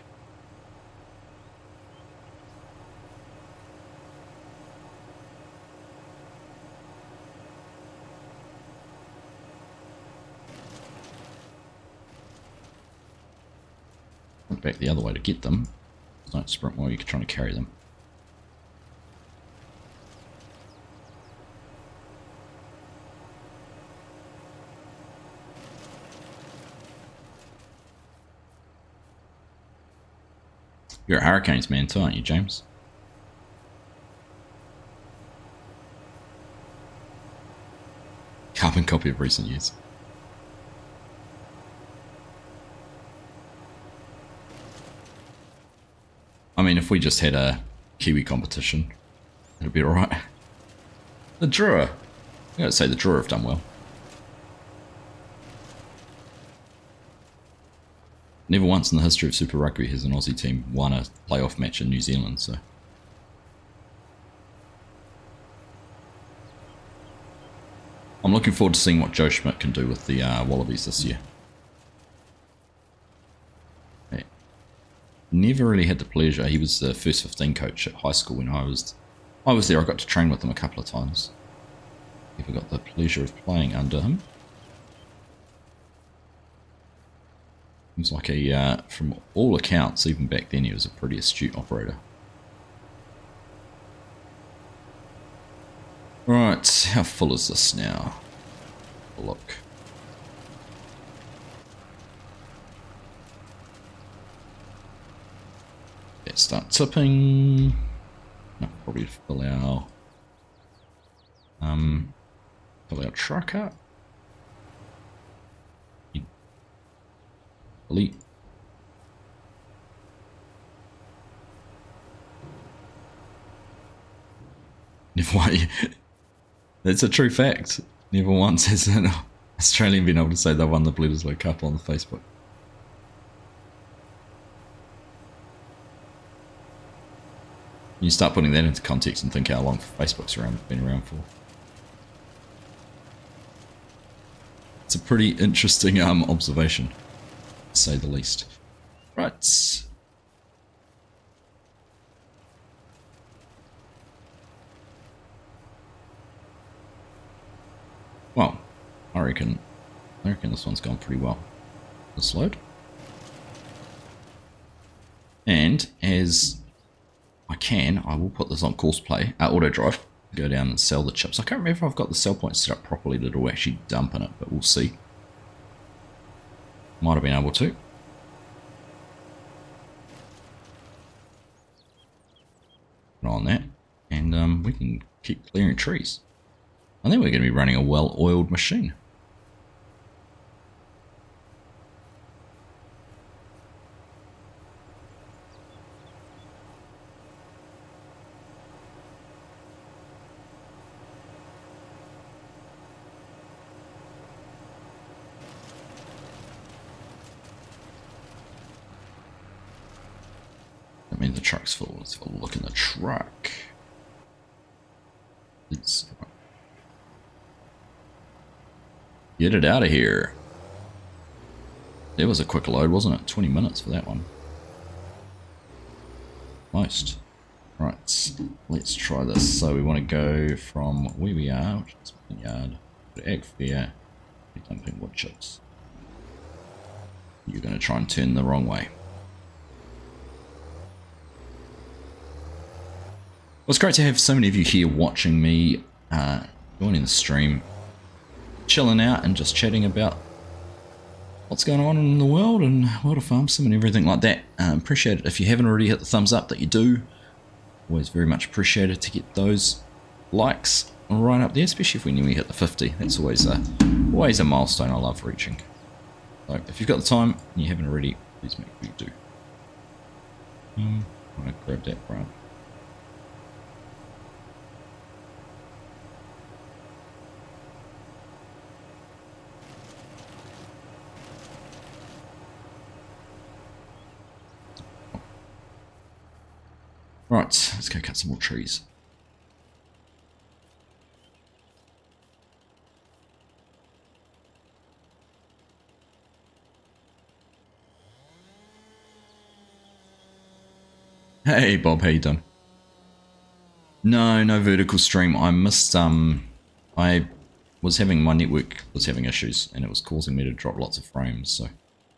Back the other way to get them. Don't sprint while you're trying to carry them. You're a Hurricanes man too, aren't you, James? Carbon copy of recent years. I mean, if we just had a Kiwi competition, it'd be alright. The Drua. I gotta say, the Drua have done well. Never once in the history of Super Rugby has an Aussie team won a playoff match in New Zealand, so. I'm looking forward to seeing what Joe Schmidt can do with the Wallabies this year. Never really had the pleasure. He was the first 15 coach at high school when I was there. I got to train with him a couple of times. Never got the pleasure of playing under him. He was like from all accounts, even back then, he was a pretty astute operator. Right, how full is this now? Look. Let's start tipping. No, probably fill our truck up. Elite. Never won. That's a true fact. Never once has an Australian been able to say they won the Bledisloe Cup on the Facebook. You start putting that into context and think how long Facebook's been around for. It's a pretty interesting observation, to say the least. Right. Well, I reckon this one's gone pretty well. This load. And as I will put this on course play, auto drive, go down and sell the chips. I can't remember if I've got the sell point set up properly that will actually dump in it, but we'll see. Might have been able to. On that, and we can keep clearing trees. I think we're going to be running a well-oiled machine. I mean, the truck's full. Let's have a look in the truck. Get it out of here. It was a quick load, wasn't it? 20 minutes for that one. Most. Right, let's try this. So we want to go from where we are, which is the yard, to Ag Fair, dumping wood chips. You're going to try and turn the wrong way. Well, it's great to have so many of you here watching me, joining the stream, chilling out and just chatting about what's going on in the world and World of Farm Sim and everything like that. Appreciate it if you haven't already hit the thumbs up that you do. Always very much appreciated to get those likes right up there, especially if we nearly hit the 50. That's always a milestone I love reaching. So if you've got the time and you haven't already, please make sure you do. I'm going to grab that right. Right, let's go cut some more trees. Hey Bob, how you doing? No vertical stream. I missed I was having, my network was having issues and it was causing me to drop lots of frames, so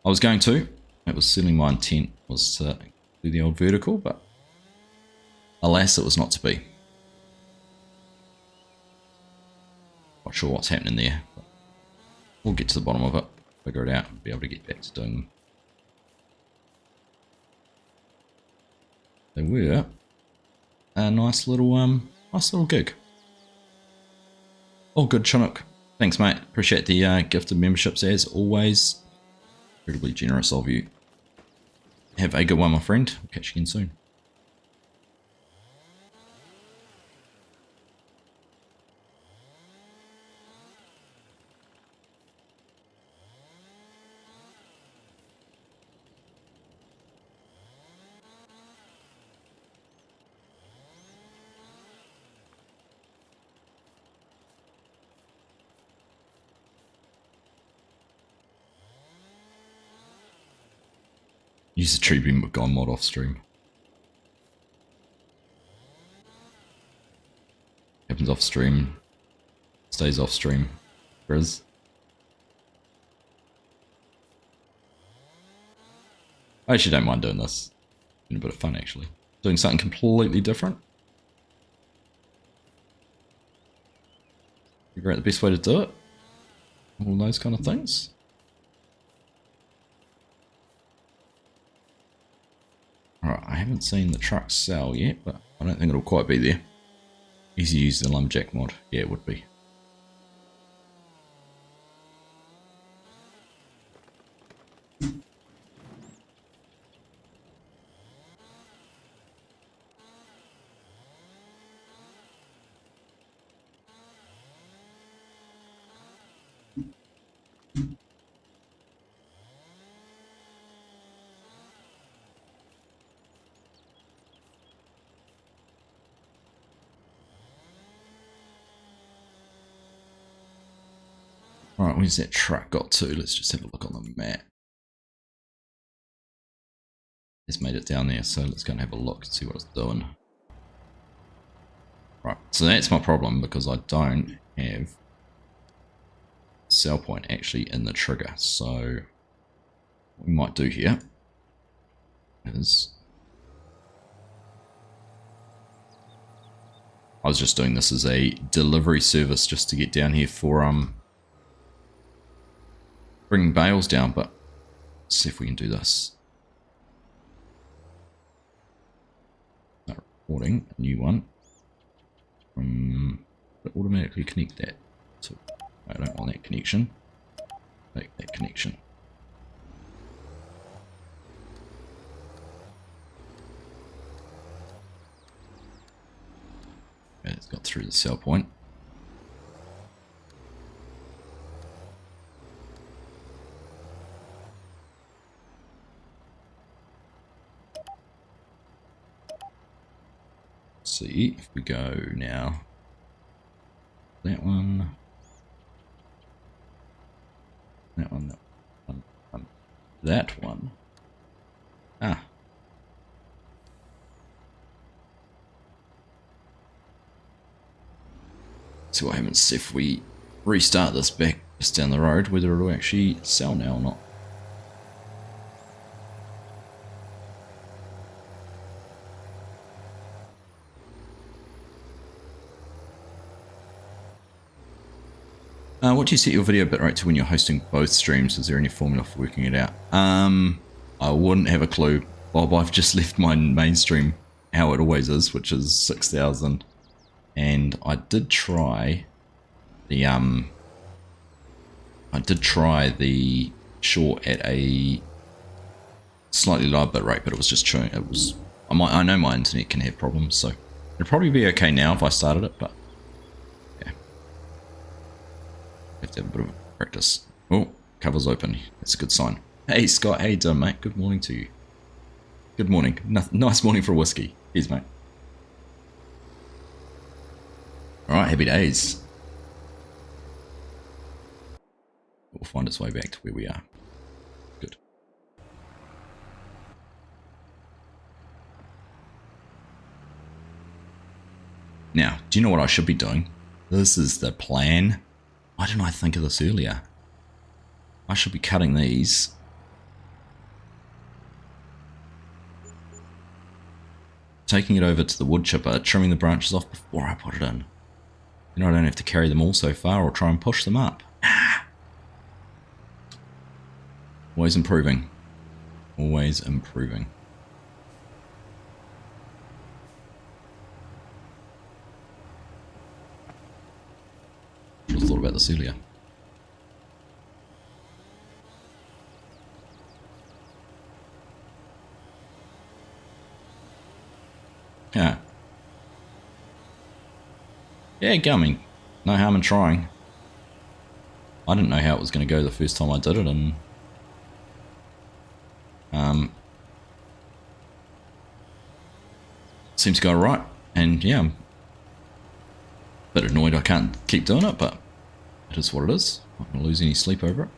I was going to. It was certainly my intent was to do the old vertical, but alas, it was not to be. Not sure what's happening there, but we'll get to the bottom of it, figure it out, and be able to get back to doing them. They were a nice little gig. Oh, good, Chinook. Thanks, mate. Appreciate the gifted memberships as always. Incredibly generous of you. Have a good one, my friend. We'll catch you again soon. Use the tree beam gone mod off stream. Happens off stream. Stays off stream. Grizz. I actually don't mind doing this. It's been a bit of fun actually. Doing something completely different. Figure out the best way to do it. All those kind of things. Alright, I haven't seen the truck sell yet, but I don't think it'll quite be there. Easy to use the lumberjack mod. Yeah, it would be. Alright, where's that truck got to? Let's just have a look on the map. It's made it down there, so let's go and have a look and see what it's doing. Right, so that's my problem because I don't have sell point actually in the trigger. So what we might do here is, I was just doing this as a delivery service just to get down here for bringing bales down, but let's see if we can do this. Reporting a new one. Automatically connect that. So I don't want that connection. Make that connection. Okay, it's got through the sell point. See if we go now. That one. That one. That one. That one. Ah. See what happens if we restart this back just down the road, whether it'll actually sell now or not. What do you set your video bitrate to when you're hosting both streams? Is there any formula for working it out? I wouldn't have a clue, Bob. I've just left my mainstream how it always is, which is 6,000. And I did try the short at a slightly lower bitrate, but it was just chewing. It was. I know my internet can have problems, so it'd probably be okay now if I started it, but. Have to have a bit of practice. Oh, cover's open. That's a good sign. Hey Scott, how you doing, mate? Good morning to you. Good morning. Nice morning for a whiskey. Cheers, mate. Alright, happy days. It will find its way back to where we are. Good. Now, do you know what I should be doing? This is the plan. Why didn't I think of this earlier? I should be cutting these. Taking it over to the wood chipper, trimming the branches off before I put it in. You know, I don't have to carry them all so far or try and push them up. Always improving. Always improving. Should have thought about this earlier. Yeah. Yeah, I mean, no harm in trying. I didn't know how it was going to go the first time I did it, and seems to go right. And yeah, I'm a bit annoyed I can't keep doing it, but it is what it is. I'm not going to lose any sleep over it.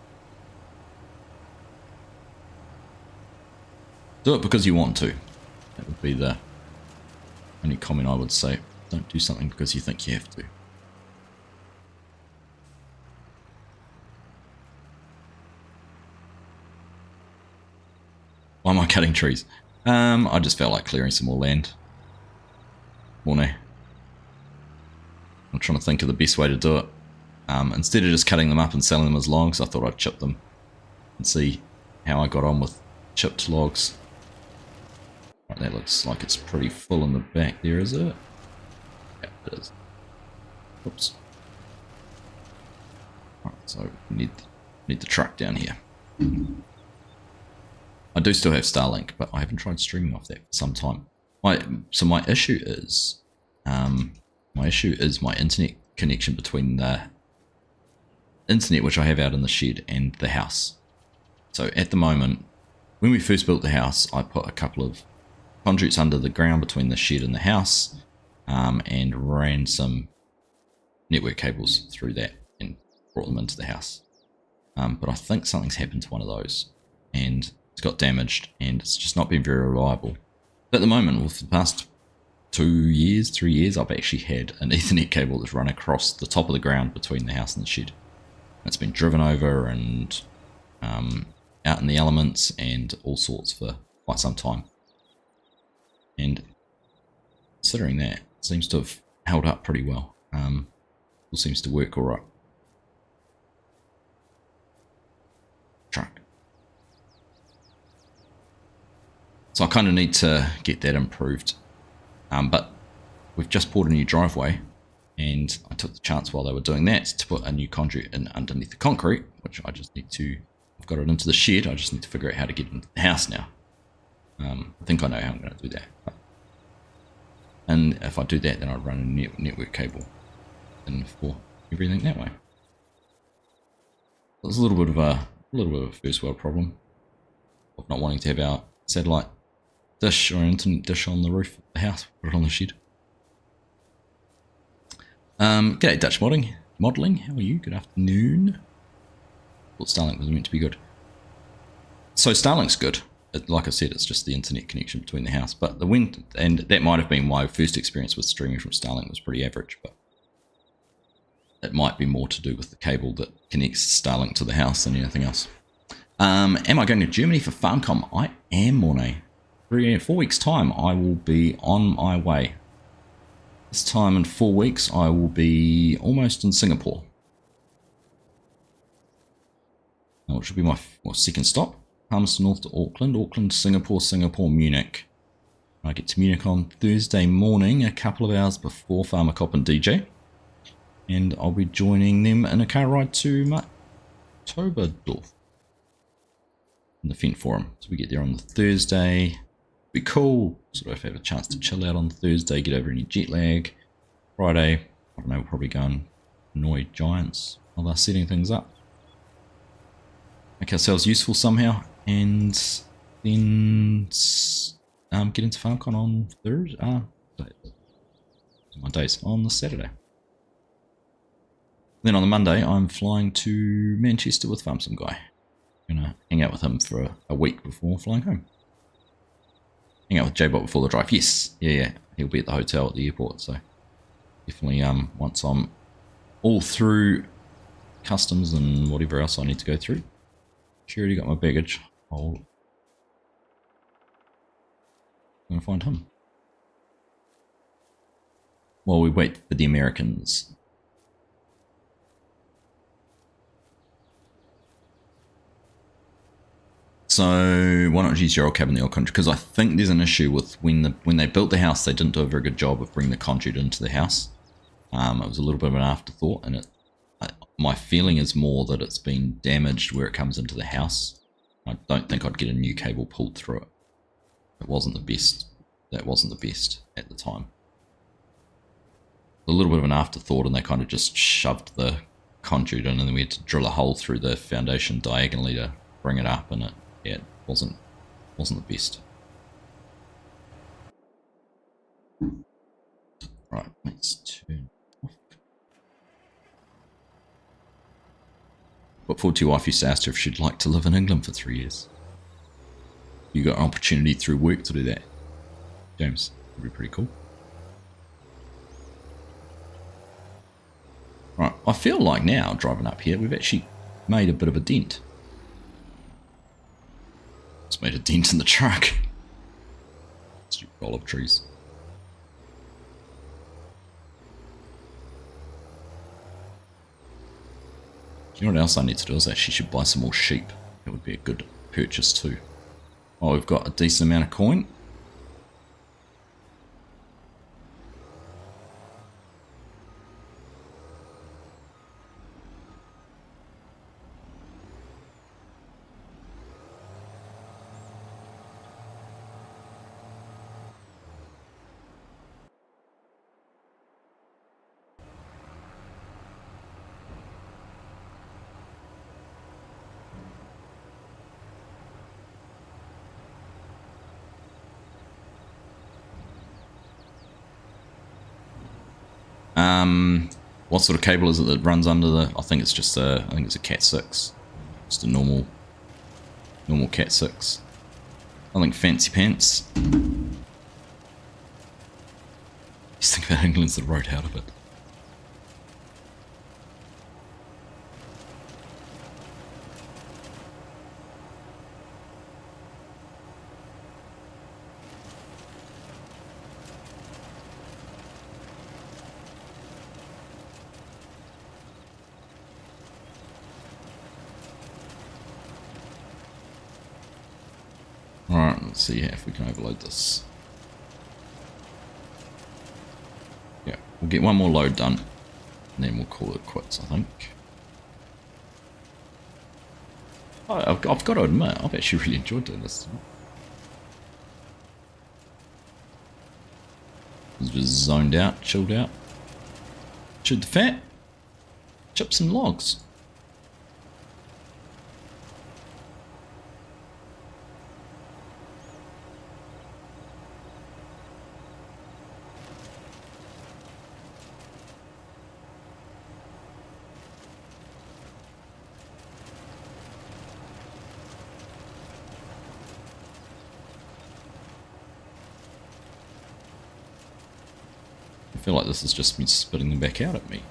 Do it because you want to. That would be the only comment I would say. Don't do something because you think you have to. Why am I cutting trees? I just felt like clearing some more land. Morning. I'm trying to think of the best way to do it. Instead of just cutting them up and selling them as logs, I thought I'd chip them and see how I got on with chipped logs. Right, that looks like it's pretty full in the back there, is it? Yeah, it is. Oops. Right, so we need the truck down here. I do still have Starlink, but I haven't tried streaming off that for some time. So my issue is my internet connection between the internet which I have out in the shed and the house. So at the moment, when we first built the house, I put a couple of conduits under the ground between the shed and the house, and ran some network cables through that and brought them into the house. But I think something's happened to one of those, and it's got damaged, and it's just not been very reliable. But at the moment, with the past 3 years, I've actually had an Ethernet cable that's run across the top of the ground between the house and the shed. It's been driven over and out in the elements and all sorts for quite some time. And considering that, it seems to have held up pretty well. It seems to work alright. Truck. So I kind of need to get that improved. But we've just poured a new driveway, and I took the chance while they were doing that to put a new conduit in underneath the concrete, which I just need to, I've got it into the shed, I just need to figure out how to get it into the house now. I think I know how I'm going to do that. And if I do that, then I'd run a network cable in for everything that way. There's a little bit of a first world problem of not wanting to have our satellite dish or internet dish on the roof of the house, put it on the shed. G'day Dutch modelling, how are you? Good afternoon. Thought Starlink was meant to be good. So Starlink's good. Like I said, it's just the internet connection between the house, but the wind, and that might have been my first experience with streaming from Starlink was pretty average, but it might be more to do with the cable that connects Starlink to the house than anything else. Am I going to Germany for FarmCom? I am, Mornay. 4 weeks time I will be on my way. This time in 4 weeks I will be almost in Singapore. Now, which will be my second stop. Palmerston North to Auckland, Auckland, Singapore, Singapore, Munich. I get to Munich on Thursday morning, a couple of hours before Farmer Cop and DJ. And I'll be joining them in a car ride to Toberdorf in the Fent Forum. So we get there on the Thursday. Be cool. Sort of have a chance to chill out on Thursday, get over any jet lag. Friday, I don't know, we'll probably go and annoy giants while they're setting things up. Make ourselves useful somehow, and then get into FarmCon on Thursday. My days on the Saturday. Then on the Monday, I'm flying to Manchester with Farm Sim Guy. Gonna hang out with him for a week before flying home. Hang out with J-Bot before the drive. Yes, yeah. He'll be at the hotel at the airport, so definitely once I'm all through customs and whatever else I need to go through. Sure, already got my baggage. I'm gonna find him while we wait for the Americans. So why not use your old cabin, the old conduit? Because I think there's an issue with when they built the house, they didn't do a very good job of bringing the conduit into the house. It was a little bit of an afterthought, and my feeling is more that it's been damaged where it comes into the house. I don't think I'd get a new cable pulled through it. It wasn't the best. That wasn't the best at the time. A little bit of an afterthought, and they kind of just shoved the conduit in, and then we had to drill a hole through the foundation diagonally to bring it up, and it wasn't the best. Right, let's turn off. Look forward to your wife used to ask her if she'd like to live in England for 3 years. You got an opportunity through work to do that, James. That'd be pretty cool. Right, I feel like now driving up here, we've actually made a bit of a dent. It's made a dent in the truck. Stupid olive trees. You know what else I need to do is actually should buy some more sheep. It would be a good purchase too. Oh, we've got a decent amount of coin. What sort of cable is it that runs under the? I think it's just a. I think it's a Cat 6. Just a normal Cat 6. I think fancy pants. Just think about England's the road out of it. Alright, let's see if we can overload this. Yeah, we'll get one more load done, and then we'll call it quits, I think. Oh, I've got to admit, I've actually really enjoyed doing this. It's just zoned out, chilled out. Chewed the fat, chipped some logs. I feel like this is just me spitting them back out at me.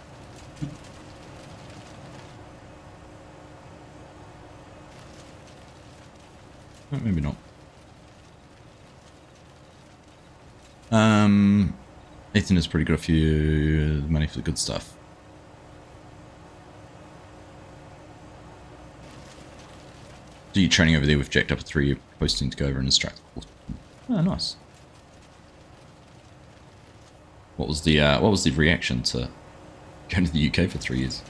Oh, maybe not. Ethan is pretty good if you money for the good stuff. Do you training over there? We've jacked up a 3-year posting to go over and instruct. Oh, nice. What was the reaction to going to the UK for 3 years?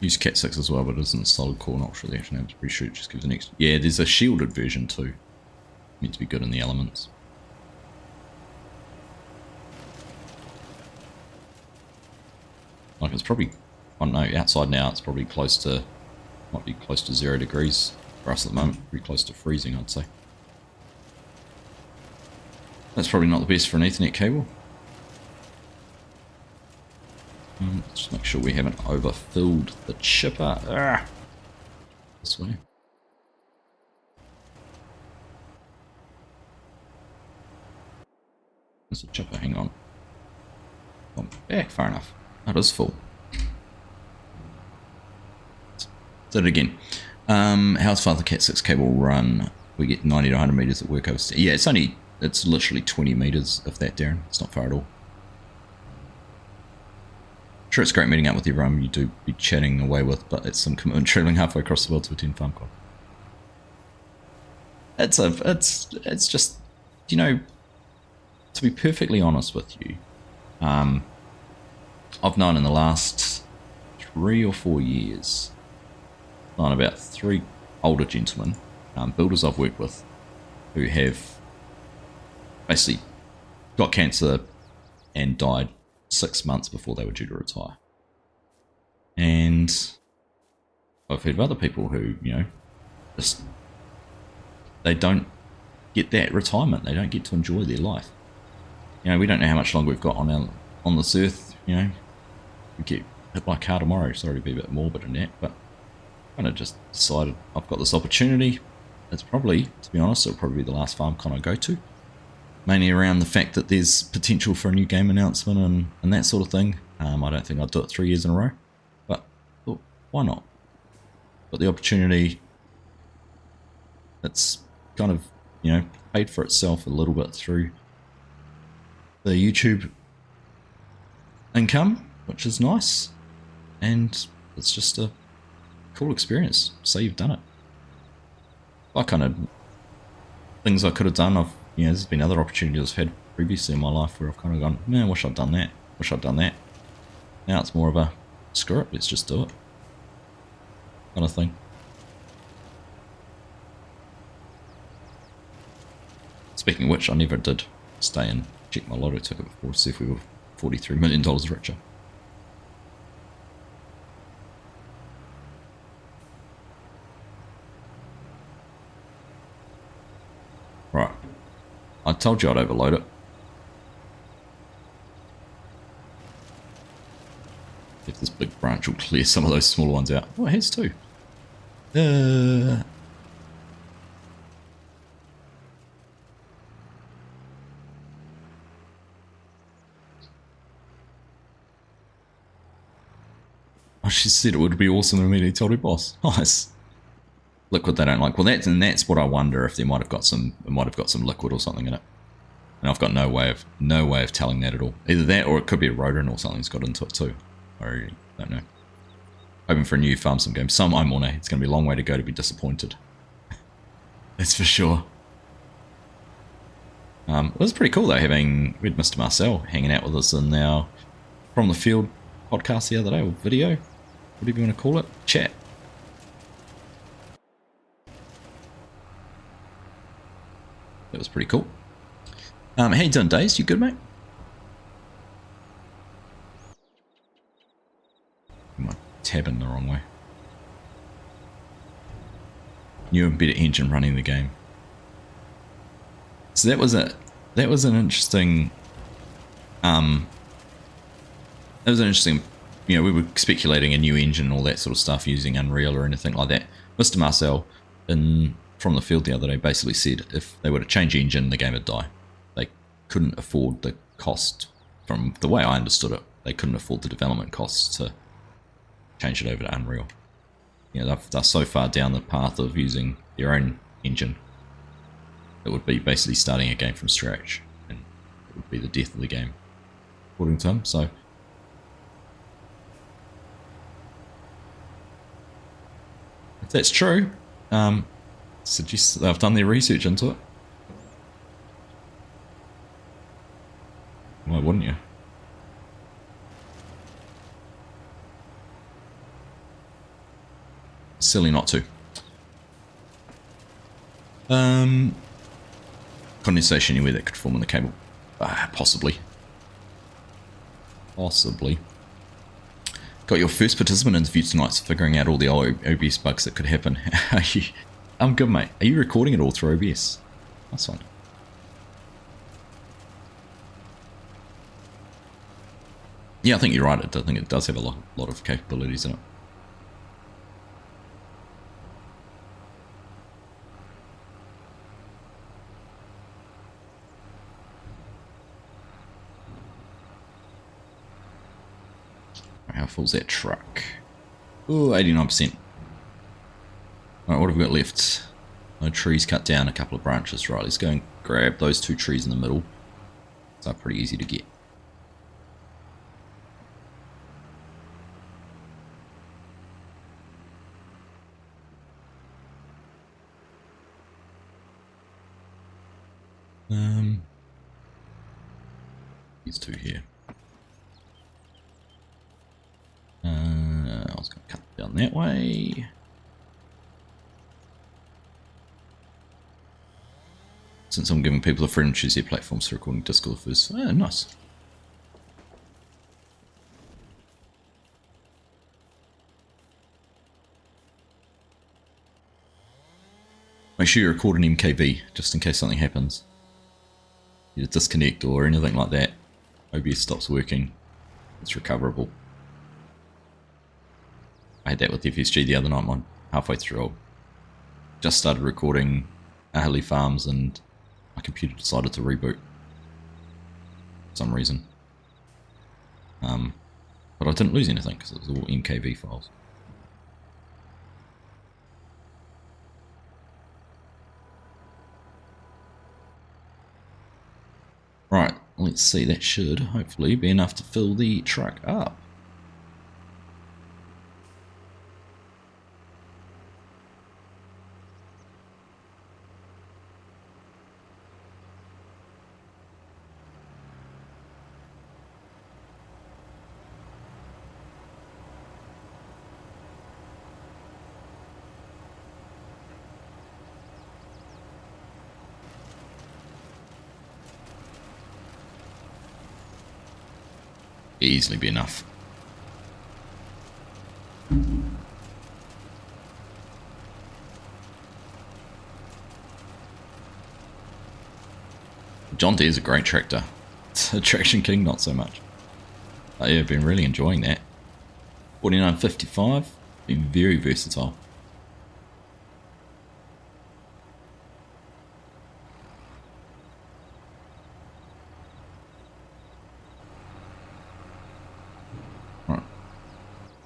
Use Cat 6 as well, but it isn't solid core, not sure the action happens. Pretty sure it just gives an extra. Yeah, there's a shielded version too. Meant to be good in the elements. Like it's probably I don't know, outside now it's probably close to, might be close to 0 degrees for us at the moment, pretty close to freezing I'd say. That's probably not the best for an Ethernet cable. Just make sure we haven't overfilled the chipper. This way. There's a chipper, hang on. Back, far enough. That is full. Did it again. How's Father Cat 6 cable run? We get 90 to 100 meters at work over. Yeah, it's literally 20 meters, if that, Darren. It's not far at all. Sure, it's great meeting up with everyone you do be chatting away with, but it's some commitment traveling halfway across the world to attend Farm Club. It's just, you know, to be perfectly honest with you, I've known in the last 3 or 4 years, known about 3 older gentlemen, builders I've worked with, who have basically got cancer and died 6 months before they were due to retire. And I've heard of other people who, you know, just, they don't get that retirement. They don't get to enjoy their life. You know, we don't know how much longer we've got on this earth. You know, we get hit by a car tomorrow. Sorry to be a bit morbid in that, but I kind of just decided I've got this opportunity. It's probably, to be honest, it'll probably be the last FarmCon I go to. Mainly around the fact that there's potential for a new game announcement and that sort of thing. I don't think I'd do it 3 years in a row, but well, why not? Got the opportunity. It's kind of, you know, paid for itself a little bit through the YouTube income, which is nice, and it's just a cool experience. Say you've done it. I kind of things I could have done. You know, there's been other opportunities I've had previously in my life where I've kind of gone, man, wish I'd done that. Wish I'd done that. Now it's more of a screw it, let's just do it kind of thing. Speaking of which, I never did stay and check my lotto ticket before to see if we were $43 million richer. Right. I told you I'd overload it. If this big branch will clear some of those smaller ones out. Oh, it has too. Oh, she said it would be awesome and immediately told her boss. Nice. Liquid they don't like. Well, that's what I wonder if they might have got some. It might have got some liquid or something in it. And I've got no way of telling that at all. Either that or it could be a rodent or something's got into it too. I really don't know. Hoping for a new farm sim game. Some I'm on a. It's going to be a long way to go to be disappointed. That's for sure. It was pretty cool though having we had Mr. Marcel hanging out with us in our From the Field podcast the other day, or video, whatever you want to call it, chat. That was pretty cool. How you doing, Daze? You good, mate? My tabbing the wrong way. New and better engine running the game. So that was an interesting. That was an interesting. You know, we were speculating a new engine and all that sort of stuff using Unreal or anything like that. Mr. Marcel From the Field the other day basically said if they were to change the engine, the game would die. They couldn't afford the cost, from the way I understood it, they couldn't afford the development costs to change it over to Unreal. You know, they're so far down the path of using their own engine, it would be basically starting a game from scratch, and it would be the death of the game, according to him. So if that's true, suggest that they've done their research into it. Why wouldn't you? Silly not to. Condensation anywhere that could form on the cable. Possibly. Possibly. Got your first participant interview tonight, so figuring out all the old OBS bugs that could happen. I'm good, mate. Are you recording it all through OBS? Nice one. Yeah, I think you're right. I think it does have a lot of capabilities in it. How full's that truck? Oh, 89%. Alright, what have we got left? No trees cut down, a couple of branches. Right, let's go and grab those 2 trees in the middle. They're pretty easy to get. These 2 here. I was going to cut down that way. Since I'm giving people a freedom to choose their platforms for recording Discord first. Oh, nice. Make sure you record an MKV, just in case something happens. Either disconnect or anything like that. OBS stops working. It's recoverable. I had that with FSG the other night, man. Halfway through, I just started recording Ahali Farms and my computer decided to reboot. For some reason. But I didn't lose anything because it was all MKV files. Right, let's see, that should hopefully be enough to fill the truck up. Easily be enough. John Deere is a great tractor. It's a Traction King, not so much. But yeah, I've been really enjoying that. 4955, been very versatile.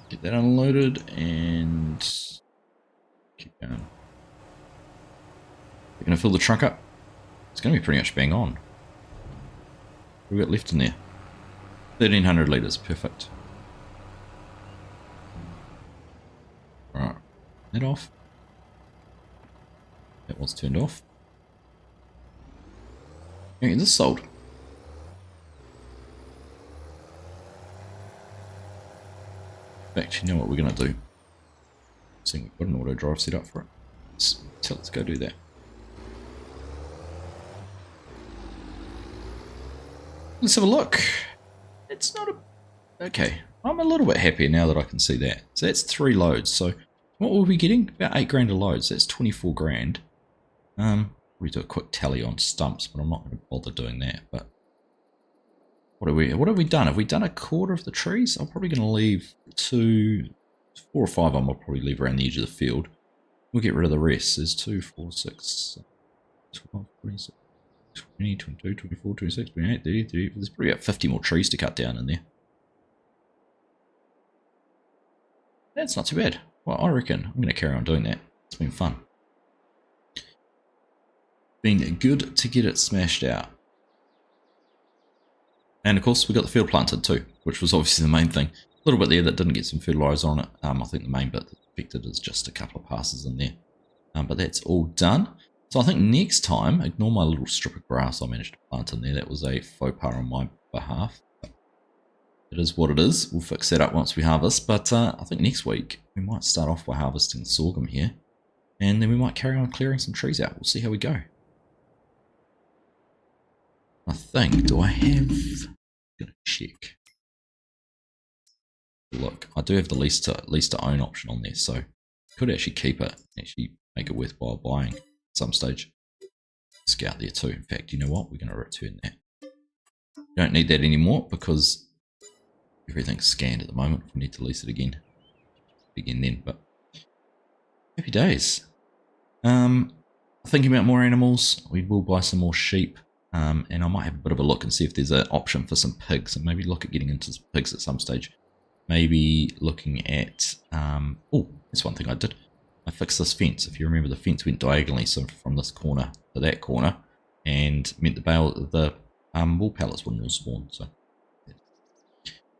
Get that unloaded and keep going. We're going to fill the truck up. It's going to be pretty much bang on. What have we got left in there? 1,300 litres, perfect. Right, that off. That was turned off. Okay, this sold. In fact, you know what we're going to do? Seeing we've got an auto drive set up for it. Let's go do that. Let's have a look. It's not a... Okay, I'm a little bit happier now that I can see that. So that's 3 loads. So what will we be getting? About 8 grand a load. So that's 24 grand. We do a quick tally on stumps, but I'm not going to bother doing that. But what have we done? Have we done a quarter of the trees? I'm probably going to leave 4 or 5 of them. I'll probably leave around the edge of the field. We'll get rid of the rest. There's 2, 4, 6, 12, 26, 20, 22, 24, 26, 28, 30, 30. There's probably about 50 more trees to cut down in there. That's not too bad. Well, I reckon I'm going to carry on doing that. It's been fun. Been good to get it smashed out. And of course we got the field planted too, which was obviously the main thing. A little bit there that didn't get some fertiliser on it. I think the main bit that affected is just a couple of passes in there. But that's all done. So I think next time, ignore my little strip of grass I managed to plant in there. That was a faux pas on my behalf. It is what it is. We'll fix that up once we harvest. But I think next week we might start off by harvesting sorghum here. And then we might carry on clearing some trees out. We'll see how we go. I think, do I have... I'm gonna check. Look, I do have the lease to own option on there, so I could actually keep it, actually make it worthwhile buying at some stage. Scout there too. In fact, you know what? We're going to return that. Don't need that anymore because everything's scanned at the moment. We need to lease it again then, but happy days. Thinking about more animals. We will buy some more sheep, and I might have a bit of a look and see if there's an option for some pigs, and maybe look at getting into some pigs at some stage. Maybe looking at oh, that's one thing I did. I fixed this fence. If you remember, the fence went diagonally, so from this corner to that corner, and meant the wool pallets wouldn't all spawn. So,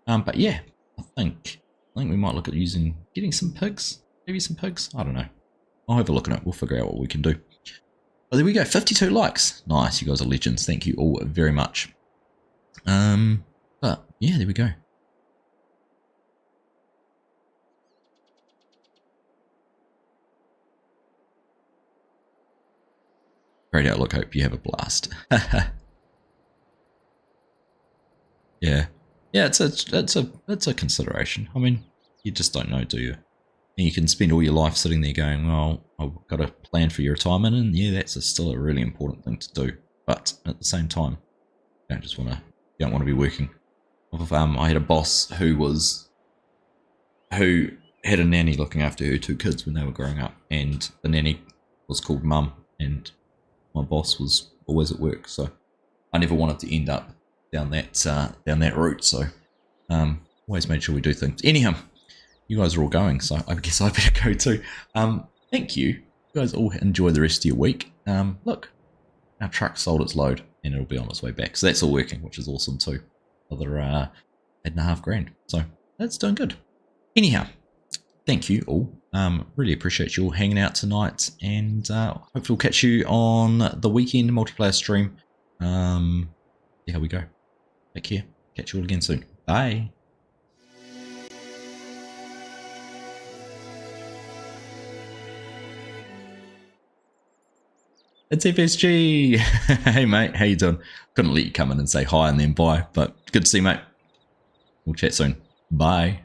but yeah, I think we might look at getting some pigs, maybe some pigs. I don't know. I'll have a look at it. We'll figure out what we can do. But there we go. 52 likes. Nice. You guys are legends. Thank you all very much. But yeah, there we go. Great outlook. Hope you have a blast. Yeah, it's a consideration. I mean, you just don't know, do you? And you can spend all your life sitting there going, well, I've got a plan for your retirement, and yeah, that's still a really important thing to do. But at the same time, you don't want to be working. I had a boss who had a nanny looking after her 2 kids when they were growing up, and the nanny was called Mum, and my boss was always at work, so I never wanted to end up down that route. So always made sure we do things. Anyhow, you guys are all going, so I guess I better go too. Thank you. You guys all enjoy the rest of your week. Look, our truck sold its load and it'll be on its way back, so that's all working, which is awesome too. Another $8.5 grand, so that's doing good. Anyhow, thank you all. Really appreciate you all hanging out tonight, and hopefully we'll catch you on the weekend multiplayer stream. See how we go. Take care. Catch you all again soon. Bye. It's FSG. Hey mate, how you doing? Couldn't let you come in and say hi and then bye, but good to see you, mate. We'll chat soon. Bye.